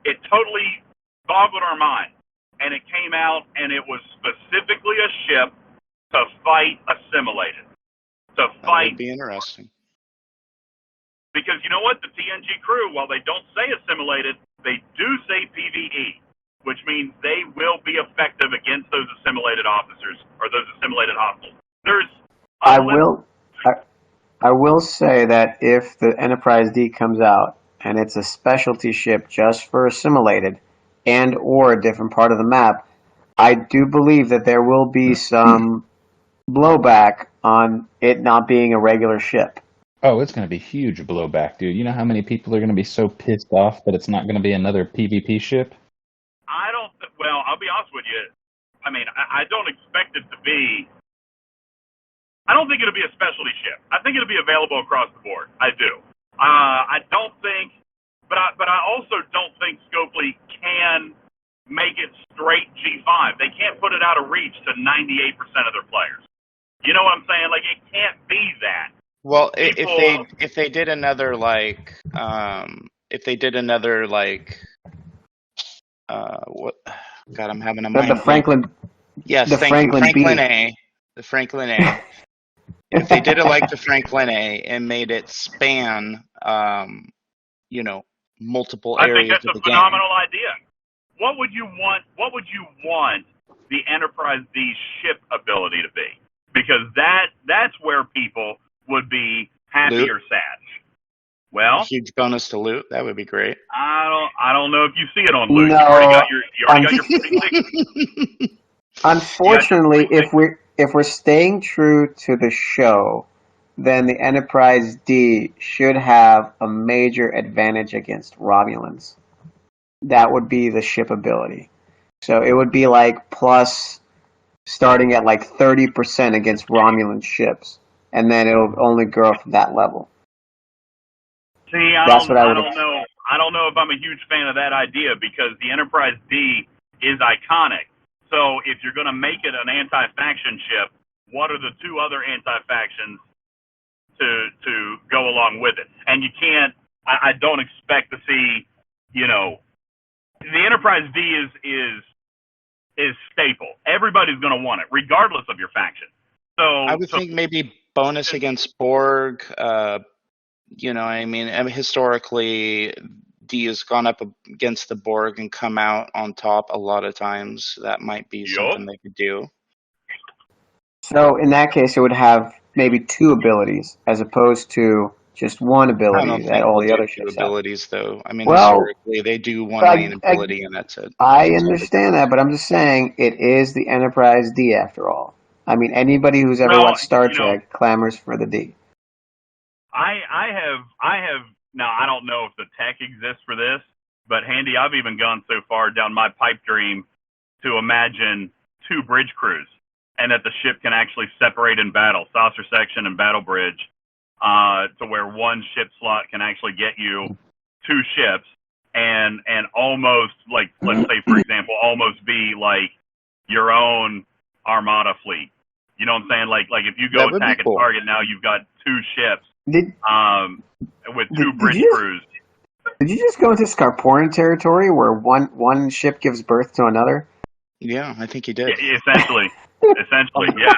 it totally boggled our mind and it came out and it was specifically a ship to fight assimilated? To fight. That would be interesting. Because you know what? The TNG crew, while they don't say assimilated, they do say PvE, which means they will be effective against those assimilated officers or those assimilated hostiles. I will say that if the Enterprise D comes out and it's a specialty ship just for assimilated and or a different part of the map, I do believe that there will be some blowback on it not being a regular ship. Oh, it's going to be huge blowback, dude. You know how many people are going to be so pissed off that it's not going to be another PvP ship? Well, I'll be honest with you. I mean, I don't expect it to be. I don't think it'll be a specialty ship. I think it'll be available across the board. I do. I don't think, but I also don't think Scopely can make it straight G5. They can't put it out of reach to 98% of their players. You know what I'm saying? Like, it can't be that. Well, if they did another what? God, I'm having a mind. The Franklin. Yes, the Franklin A. The Franklin A. If they did it like the Franklin A and made it span, multiple I areas think that's of a the game. phenomenal idea. What would you want the Enterprise D ship ability to be? Because that's where people would be happy Loot. or sad. Well, A huge bonus to loot. That would be great. I don't know if you see it on loot. No, you already got your 46. Unfortunately, if we're staying true to the show, then the Enterprise D should have a major advantage against Romulans. That would be the ship ability. So it would be like plus starting at like 30% against Romulan ships, and then it'll only grow from that level. See, I don't know. I don't know if I'm a huge fan of that idea because the Enterprise D is iconic. So if you're going to make it an anti-faction ship, what are the two other anti-factions to go along with it? And you can't. I don't expect to see. The Enterprise D is staple. Everybody's going to want it, regardless of your faction. So I would think maybe bonus against Borg. Historically, D has gone up against the Borg and come out on top a lot of times. That might be something they could do. So in that case, it would have maybe two abilities as opposed to just one ability that all the other ships have. Abilities, though. I mean, historically, they do one main ability, and that's it. I understand that, but I'm just saying it is the Enterprise D after all. I mean, anybody who's ever watched Star Trek clamors for the D. I have now. I don't know if the tech exists for this, but Handy, I've even gone so far down my pipe dream to imagine two bridge crews, and that the ship can actually separate in battle, saucer section and battle bridge, to where one ship slot can actually get you two ships, and almost like, let's say for example, almost be like your own armada fleet. You know what I'm saying? Like if you go attack a target, now you've got two ships. With two bridge crews. Did you just go into Scarporian territory where one ship gives birth to another? Yeah, I think he did. Yeah, essentially, yeah.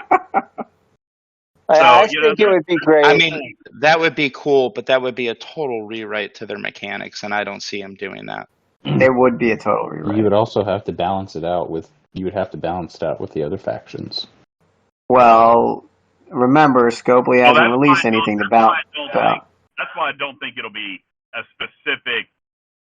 I think it would be great. I mean, that would be cool, but that would be a total rewrite to their mechanics, and I don't see him doing that. It would be a total rewrite. You would also have to balance it out with the other factions. Well, remember, Scopely hasn't released anything to balance. That's why I don't think it'll be a specific,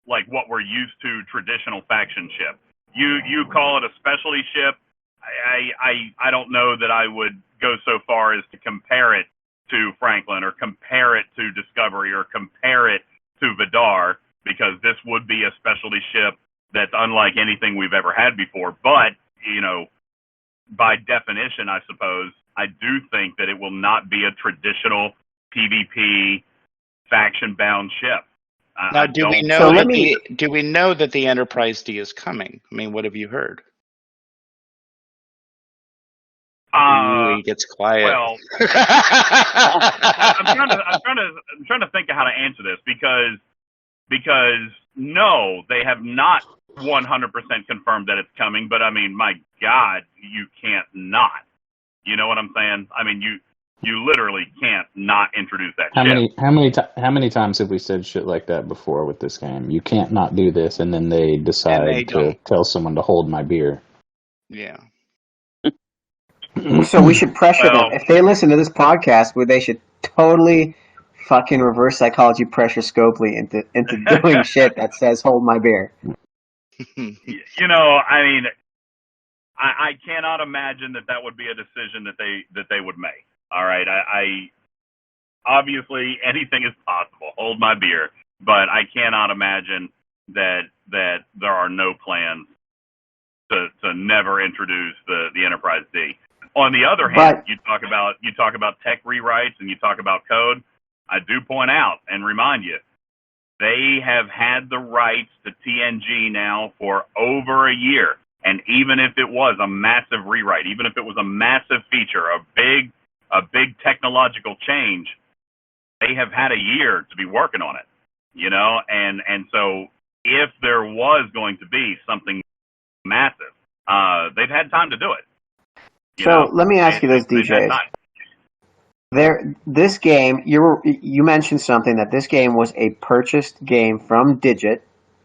like what we're used to, traditional faction ship. You call it a specialty ship. I don't know that I would go so far as to compare it to Franklin or compare it to Discovery or compare it to Vidar, because this would be a specialty ship that's unlike anything we've ever had before. But, by definition, I suppose, I do think that it will not be a traditional PvP faction-bound ship. Now, do we know that the Enterprise D is coming? I mean, what have you heard? He gets quiet. Well, I'm trying to think of how to answer this because no, they have not 100% confirmed that it's coming. But I mean, my God, you can't not. You know what I'm saying? I mean, you literally can't not introduce that ship. How many times have we said shit like that before with this game? You can't not do this, and then they decide to tell someone to hold my beer. Yeah. So we should pressure them. If they listen to this podcast, they should totally fucking reverse psychology pressure Scopely into doing shit that says hold my beer. You know, I mean, I cannot imagine that would be a decision that they would make. All right, I obviously anything is possible. Hold my beer, but I cannot imagine that there are no plans to never introduce the Enterprise D. On the other hand, you talk about tech rewrites and you talk about code. I do point out and remind you, they have had the rights to TNG now for over a year. And even if it was a massive rewrite, even if it was a massive feature, a big technological change, they have had a year to be working on it, you know? And so if there was going to be something massive, they've had time to do it. So let me ask you this, DJz. This game, you mentioned something that this game was a purchased game from Digit,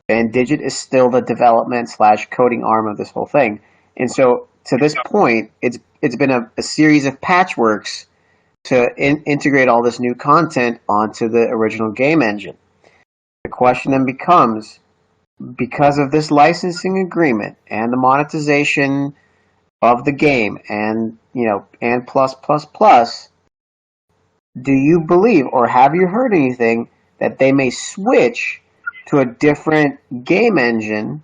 and Digit is still the development/coding arm of this whole thing. And so to this point, it's been a series of patchworks to integrate all this new content onto the original game engine. The question then becomes, because of this licensing agreement and the monetization of the game and plus, do you believe or have you heard anything that they may switch to a different game engine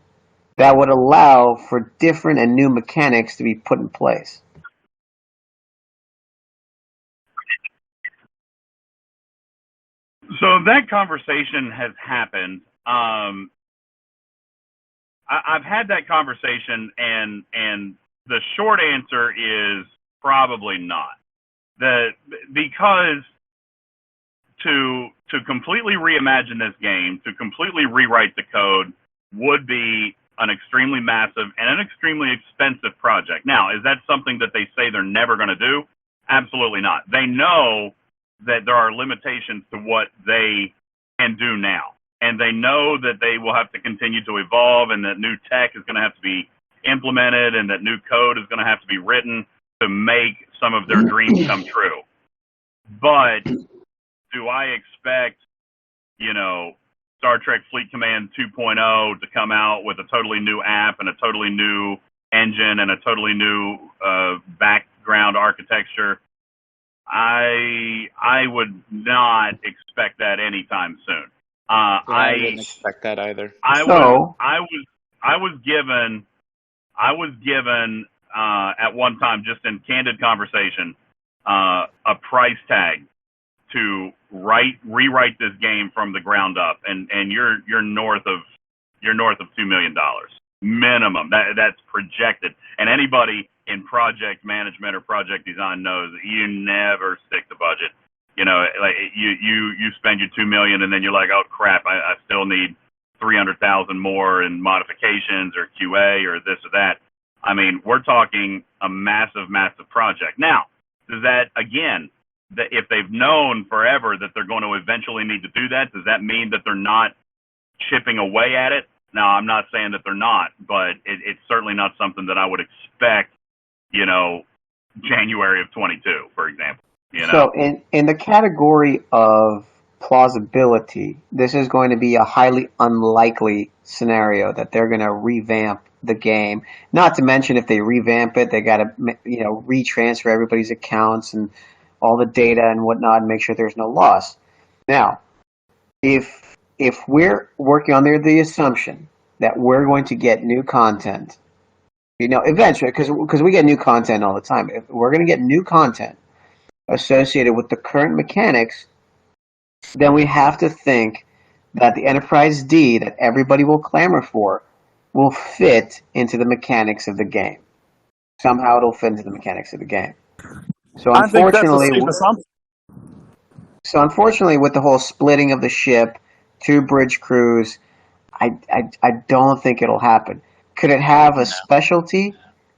that would allow for different and new mechanics to be put in place? So that conversation has happened. I've had that conversation, and the short answer is probably not. Because to completely reimagine this game, to completely rewrite the code, would be an extremely massive and an extremely expensive project. Now, is that something that they say they're never going to do? Absolutely not. They know that there are limitations to what they can do now. And they know that they will have to continue to evolve, and that new tech is going to have to be implemented, and that new code is going to have to be written to make some of their dreams come true. But do I expect, Star Trek Fleet Command 2.0 to come out with a totally new app and a totally new engine and a totally new background architecture? I would not expect that anytime soon. I wouldn't expect that either. I was given at one time, just in candid conversation, a price tag to rewrite this game from the ground up, and you're north of $2 million minimum. That's projected, and anybody in project management or project design knows that you never stick to budget. Like you spend your $2 million, and then you're like, oh crap, I still need 300,000 more in modifications or QA or this or that. I mean, we're talking a massive, massive project. Now, does that, again, that if they've known forever that they're going to eventually need to do that, does that mean that they're not chipping away at it? Now, I'm not saying that they're not, but it's certainly not something that I would expect, January of 22, for example. So in the category of plausibility, this is going to be a highly unlikely scenario that they're going to revamp the game. Not to mention, if they revamp it, they got to retransfer everybody's accounts and all the data and whatnot and make sure there's no loss. Now, if we're working under the assumption that we're going to get new content, eventually, because we get new content all the time. If we're going to get new content associated with the current mechanics, then we have to think that the Enterprise D that everybody will clamor for will fit into the mechanics of the game. Somehow it'll fit into the mechanics of the game. So unfortunately, with the whole splitting of the ship, 2 bridge crews, I don't think it'll happen. Could it have a specialty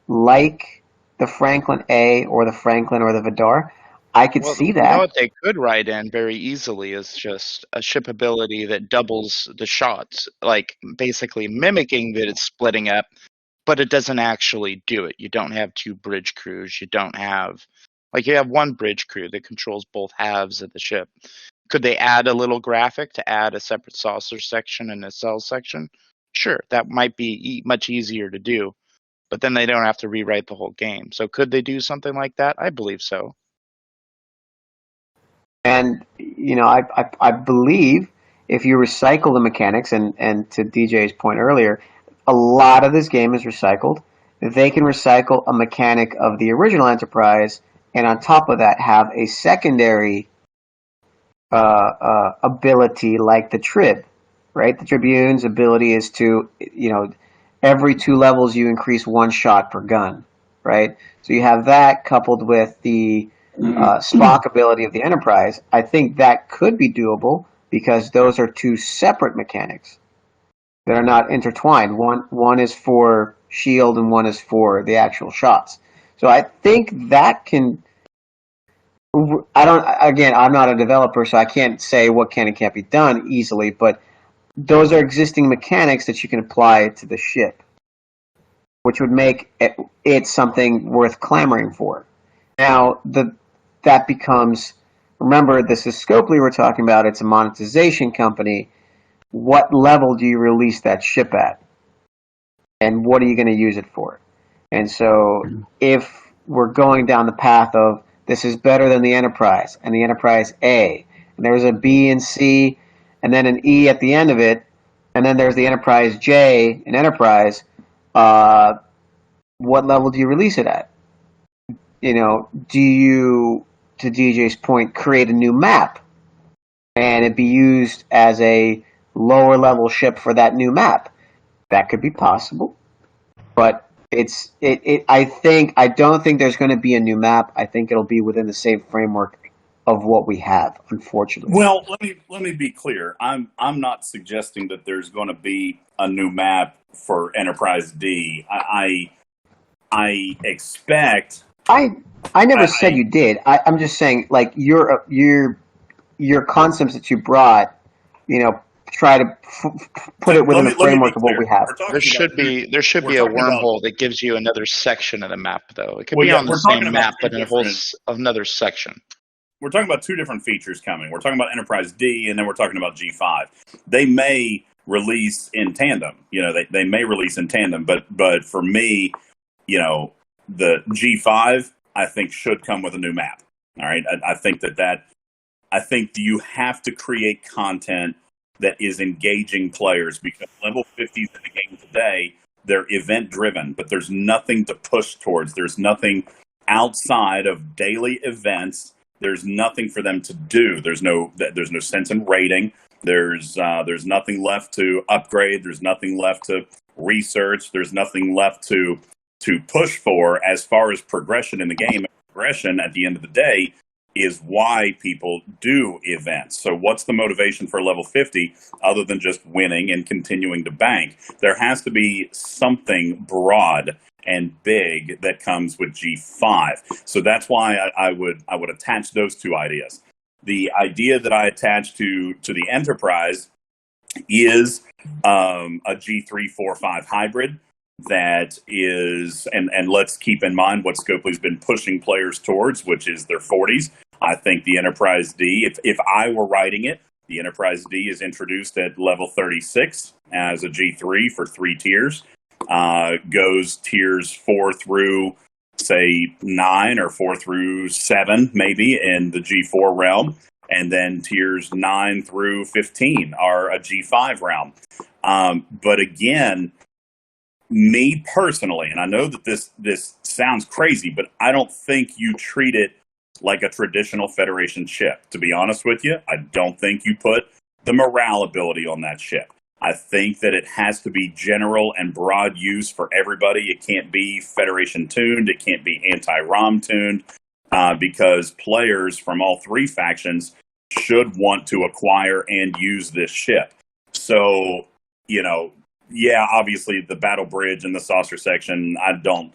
like the Franklin A or the Franklin or the Vidar? I could see that. What they could write in very easily is just a ship ability that doubles the shots, like basically mimicking that it's splitting up, but it doesn't actually do it. You don't have 2 bridge crews. You don't have Like you have one bridge crew that controls both halves of the ship. Could they add a little graphic to add a separate saucer section and a cell section? Sure, that might be much easier to do, but then they don't have to rewrite the whole game. So could they do something like that? I believe so. And I believe if you recycle the mechanics, and to DJ's point earlier, a lot of this game is recycled. They can recycle a mechanic of the original Enterprise, and on top of that, have a secondary ability like the Trib, right? The Tribune's ability is to, every 2 levels you increase 1 shot per gun, right? So you have that coupled with the Spock ability of the Enterprise. I think that could be doable because those are 2 separate mechanics that are not intertwined. One is for shield and one is for the actual shots. So I think that can. I'm not a developer, so I can't say what can and can't be done easily, but those are existing mechanics that you can apply to the ship, which would make it something worth clamoring for. Now, that becomes, remember, this is Scopely we're talking about. It's a monetization company. What level do you release that ship at? And what are you going to use it for? And so if we're going down the path of this is better than the Enterprise and the Enterprise A, and there's a B and C, and then an E at the end of it, and then there's the Enterprise J in Enterprise, what level do you release it at? Do you, to DJ's point, create a new map and it be used as a lower level ship for that new map? That could be possible, but I don't think there's going to be a new map. I think it'll be within the same framework of what we have, unfortunately. Well, let me be clear. I'm not suggesting that there's going to be a new map for Enterprise D. I expect. I never said you did. I'm just saying, like, your concepts that you brought, try to put it within the framework of what we have. There should be a wormhole that gives you another section of the map, though. It could be on the same map, but in a whole another section. We're talking about 2 different features coming. We're talking about Enterprise D, and then we're talking about G5. They may release in tandem. They may release in tandem, but for me, the G5 I think should come with a new map. All right, I think I think you have to create content that is engaging players, because level 50s in the game today, they're event driven, but there's nothing to push towards. There's nothing outside of daily events. There's nothing for them to do. There's no sense in rating. There's nothing left to upgrade. There's nothing left to research. There's nothing left to push for as far as progression in the game. Progression at the end of the day is why people do events. So what's the motivation for level 50 other than just winning and continuing to bank? There has to be something broad and big that comes with G5. So that's why I would attach those 2 ideas. The idea that I attach to the Enterprise is a G3-4-5 hybrid. That is, and let's keep in mind what Scopely's been pushing players towards, which is their 40s. I think the Enterprise D, if I were writing it, the Enterprise D is introduced at level 36 as a G3 for 3 tiers. Goes tiers 4 through, say, 9 or 4 through 7, maybe, in the G4 realm. And then tiers 9 through 15 are a G5 realm. But again, me personally, and I know that this sounds crazy, but I don't think you treat it like a traditional Federation ship. To be honest with you, I don't think you put the morale ability on that ship. I think that it has to be general and broad use for everybody. It can't be Federation tuned. It can't be anti-ROM tuned, because players from all 3 factions should want to acquire and use this ship. So, yeah, obviously the battle bridge and the saucer section, I don't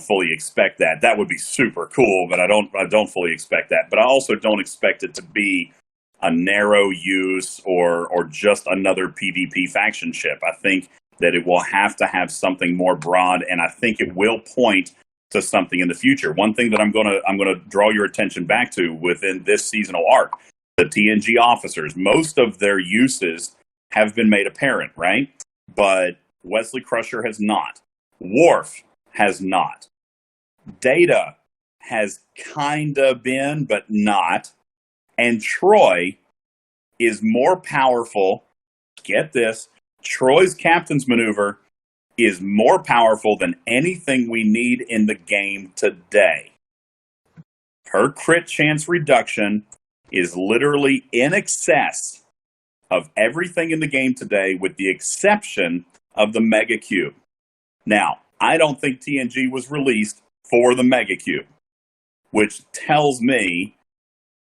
fully expect that. That would be super cool, but I don't fully expect that. But I also don't expect it to be a narrow use or just another PvP faction ship. I think that it will have to have something more broad, and I think it will point to something in the future. One thing that I'm gonna draw your attention back to within this seasonal arc, the TNG officers, most of their uses have been made apparent, right? But Wesley Crusher has not. Worf has not. Data has kinda been, but not. And Troy is more powerful. Get this. Troy's captain's maneuver is more powerful than anything we need in the game today. Her crit chance reduction is literally in excess of everything in the game today, with the exception of the Mega Cube. Now, I don't think TNG was released for the Mega Cube, which tells me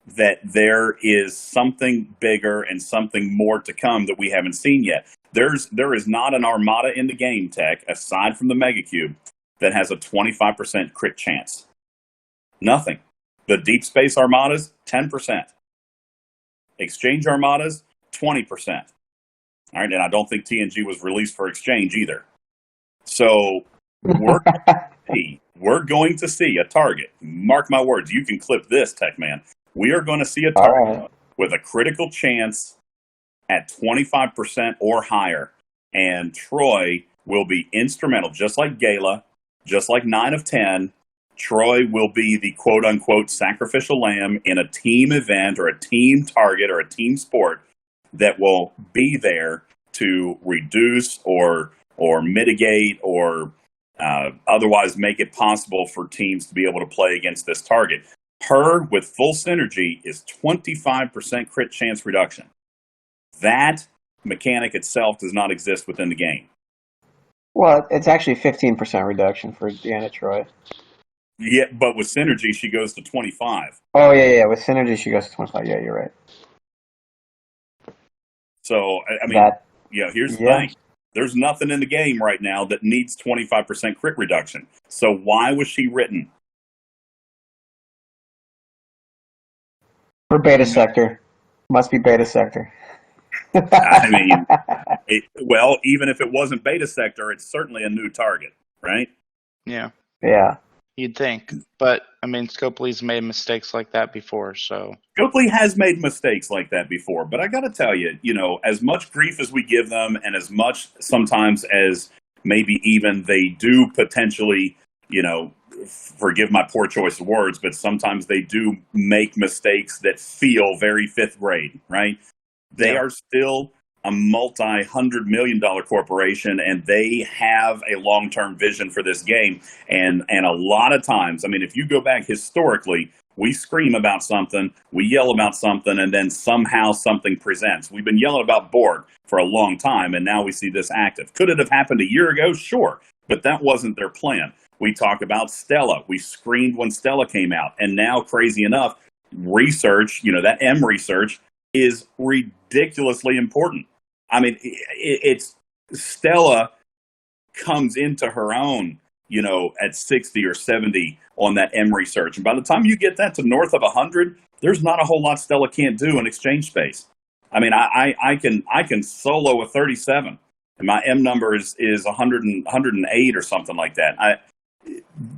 that there is something bigger and something more to come that we haven't seen yet. There is not an armada in the game, Tech, aside from the Mega Cube, that has a 25% crit chance. Nothing. The Deep Space Armadas, 10%. Exchange Armadas, 20%. All right, and I don't think TNG was released for Exchange either. So we're going to see a target. Mark my words. You can clip this, Tech Man. We are going to see a target with a critical chance at 25% or higher. And Troy will be instrumental, just like Gala, just like 9 of 10. Troy will be the quote-unquote sacrificial lamb in a team event or a team target or a team sport that will be there to reduce or mitigate or otherwise make it possible for teams to be able to play against this target. Her, with full synergy, is 25% crit chance reduction. That mechanic itself does not exist within the game. Well, it's actually 15% reduction for Deanna Troy. Yeah, but with synergy, she goes to 25. Oh, yeah. With synergy, she goes to 25. Yeah, you're right. So, I mean, here's the thing. There's nothing in the game right now that needs 25% crit reduction. So why was she written? For Beta Sector. Must be Beta Sector. I mean, even if it wasn't Beta Sector, it's certainly a new target, right? Yeah. Yeah. You'd think. But, I mean, Scopely's made mistakes like that before, so. Scopely has made mistakes like that before, but I got to tell you, as much grief as we give them and as much sometimes as maybe even they do potentially, forgive my poor choice of words, but sometimes they do make mistakes that feel very fifth grade, right? They are still a multi-$100-million corporation, and they have a long-term vision for this game. And a lot of times, I mean, if you go back historically, we scream about something, we yell about something, and then somehow something presents. We've been yelling about Borg for a long time, and now we see this active. Could it have happened a year ago? Sure, but that wasn't their plan. We talk about Stella. We screamed when Stella came out, and now, crazy enough, research, that M research, is ridiculously important. I mean, it's Stella comes into her own, at 60 or 70 on that M research. And by the time you get that to north of 100, there's not a whole lot Stella can't do in exchange space. I mean, I can solo a 37, and my M number is 108 or something like that.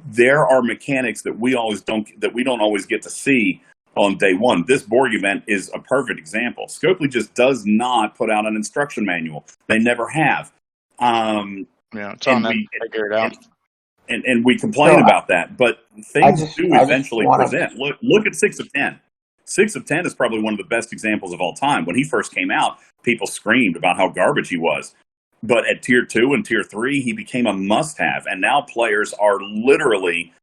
There are mechanics that we don't always get to see on day one. This Borg event is a perfect example. Scopely just does not put out an instruction manual. They never have. It's on them to figure it out. And we complain about that, but things do eventually present. Look at 6 of 10. 6 of 10 is probably one of the best examples of all time. When he first came out, people screamed about how garbage he was. But at Tier 2 and Tier 3, he became a must-have, and now players are literally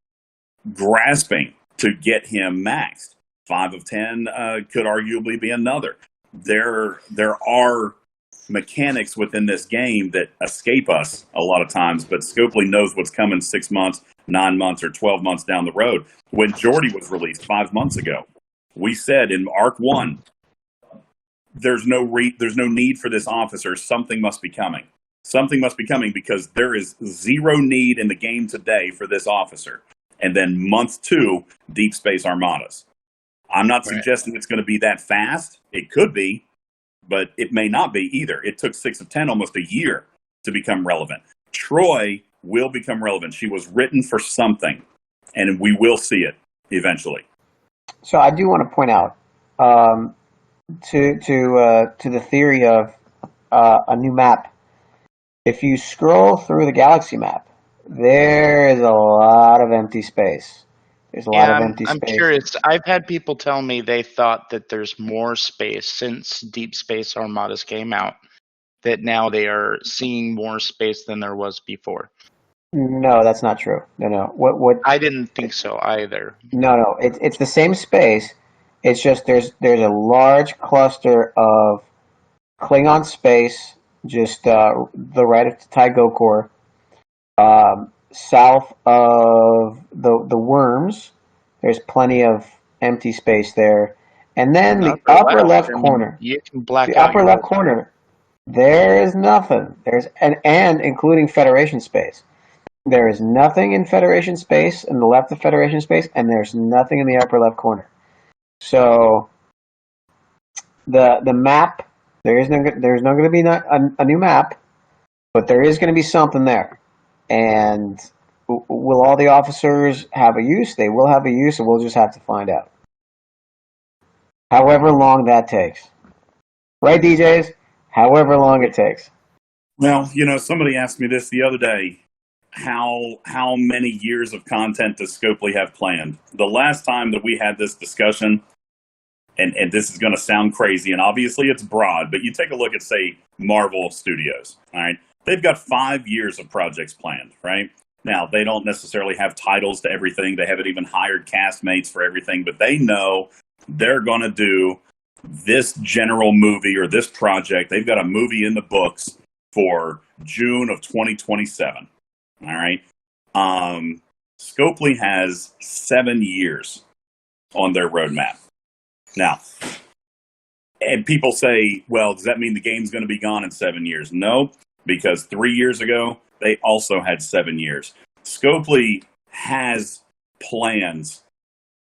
grasping to get him maxed. 5 of 10 could arguably be another. There are mechanics within this game that escape us a lot of times, but Scopely knows what's coming 6 months, 9 months, or 12 months down the road. When Geordi was released 5 months ago, we said in Arc 1, there's no need for this officer. Something must be coming. Something must be coming because there is zero need in the game today for this officer. And then month 2, Deep Space Armadas. I'm not suggesting it's going to be that fast. It could be, but it may not be either. It took 6 of 10 almost a year to become relevant. Troy will become relevant. She was written for something, and we will see it eventually. So I do want to point out to the theory of a new map. If you scroll through the galaxy map, there is a lot of empty space. There's a lot of empty I'm space. curious. I've had people tell me they thought that there's more space since Deep Space Armadas came out, that now they are seeing more space than there was before. No, that's not true. No. What? I didn't think so either. No. It's the same space. It's just there's a large cluster of Klingon space, just the right of Tygo Core, south of the worms. There's plenty of empty space there, and then the upper left corner. You can black The out upper your left whole- corner. There is nothing. There's and including Federation space. There is nothing in Federation space in the left of Federation space, and there's nothing in the upper left corner. So the map, there's not going to be a new map, but there is going to be something there. And will all the officers have a use? They will have a use, and we'll just have to find out. However long that takes. Right, DJz? However long it takes. Well, somebody asked me this the other day. How many years of content does Scopely have planned? The last time that we had this discussion, and this is going to sound crazy, and obviously it's broad, but you take a look at, say, Marvel Studios, all right? They've got 5 years of projects planned, right? Now, they don't necessarily have titles to everything. They haven't even hired castmates for everything, but they know they're going to do this general movie or this project. They've got a movie in the books for June of 2027. All right. Scopely has 7 years on their roadmap. Now, and people say, well, does that mean the game's going to be gone in 7 years? No, because 3 years ago, they also had 7 years. Scopely has plans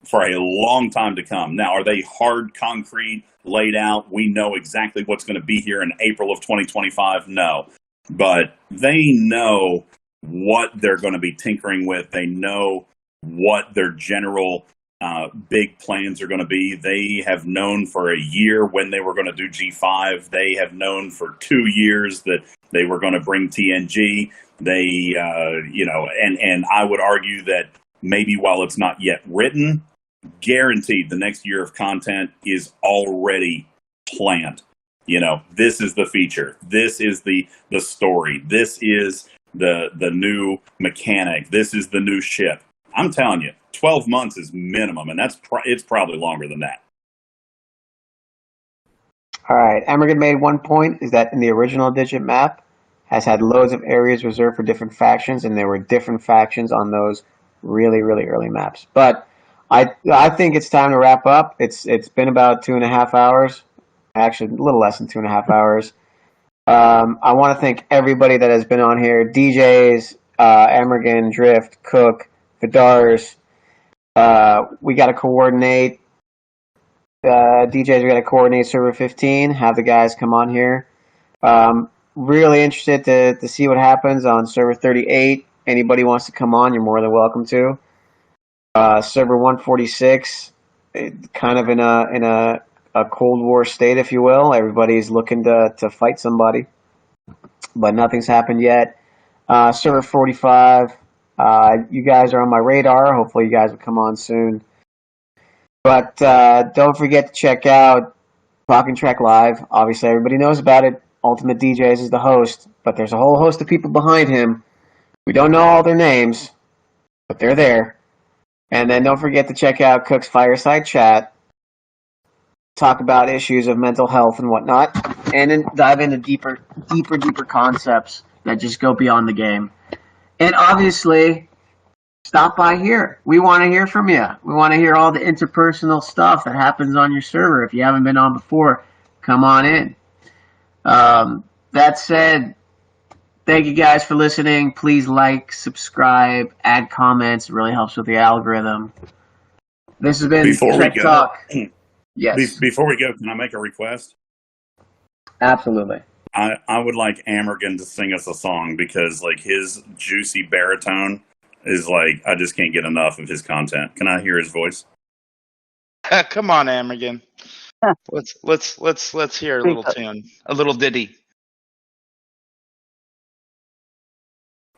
for a long time to come. Now, are they hard concrete, laid out? We know exactly what's going to be here in April of 2025? No. But they know what they're going to be tinkering with. They know what their general big plans are going to be. They have known for a year when they were going to do G5. They have known for 2 years that they were going to bring TNG. They, and I would argue that maybe while it's not yet written, guaranteed the next year of content is already planned. This is the feature. This is the story. This is the new mechanic. This is the new ship. I'm telling you, 12 months is minimum, and it's probably longer than that. All right. Amorgin made one point, is that in the original Digit map has had loads of areas reserved for different factions, and there were different factions on those really, really early maps. But I think it's time to wrap up. It's been about 2.5 hours. Actually, a little less than 2.5 hours. I want to thank everybody that has been on here. DJz, Amorgin, Driift, Cook, Vidars. We got to coordinate. DJz, we got to coordinate server 15. Have the guys come on here. Really interested to see what happens on server 38. Anybody wants to come on, you're more than welcome to. Server 146, kind of in a Cold War state, if you will. Everybody's looking to fight somebody, but nothing's happened yet. Server 45, you guys are on my radar. Hopefully you guys will come on soon. But don't forget to check out Talking Trek Live. Obviously, everybody knows about it. UltimatDJz is the host, but there's a whole host of people behind him. We don't know all their names, but they're there. And then don't forget to check out Cook's Fireside Chat. Talk about issues of mental health and whatnot, and then dive into deeper concepts that just go beyond the game. And obviously, stop by here. We want to hear from you. We want to hear all the interpersonal stuff that happens on your server. If you haven't been on before, come on in. That said, thank you guys for listening. Please like, subscribe, add comments. It really helps with the algorithm. This has been Trek Talk. Yes. Before we go, can I make a request? Absolutely. I would like Amorgin to sing us a song because like his juicy baritone is like I just can't get enough of his content. Can I hear his voice? Come on, Amorgin. Let's hear a little tune, a little ditty.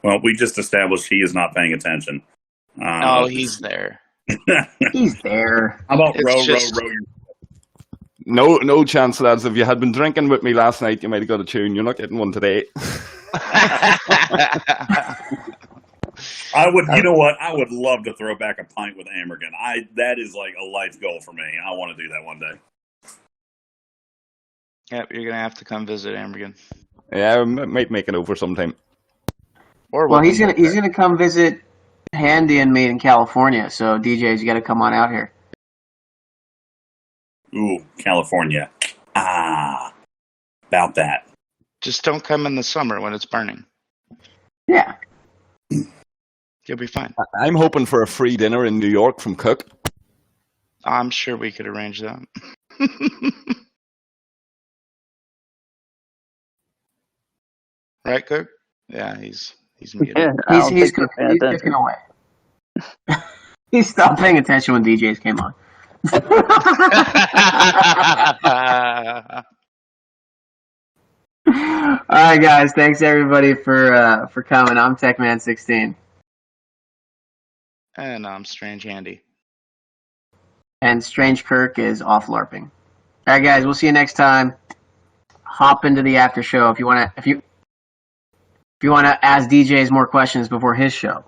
Well, we just established he is not paying attention. Oh, he's there. He's there. How about It's row your No chance, lads. If you had been drinking with me last night, you might have got a tune. You're not getting one today. I would, you know what? I would love to throw back a pint with Amorgin. That is like a life goal for me. I want to do that one day. Yep, you're gonna have to come visit Amorgin. Yeah, I might make it over sometime. Or Well, he's gonna come visit Handy and me in California. So DJz, you got to come on out here. Ooh, California. About that. Just don't come in the summer when it's burning. Yeah. You'll be fine. I'm hoping for a free dinner in New York from Cook. I'm sure we could arrange that. Right, Kirk? Yeah, he's muted. Yeah, I don't He's think he's paying attention. cooking away. He stopped paying attention when DJz came on. All right, guys. Thanks everybody for coming. I'm TechMan16, And I'm Strange Handy. and StrangeKirk is off LARPing. All right, guys. We'll see you next time. Hop into the after show if you want to. If you want to ask DJz more questions before his show.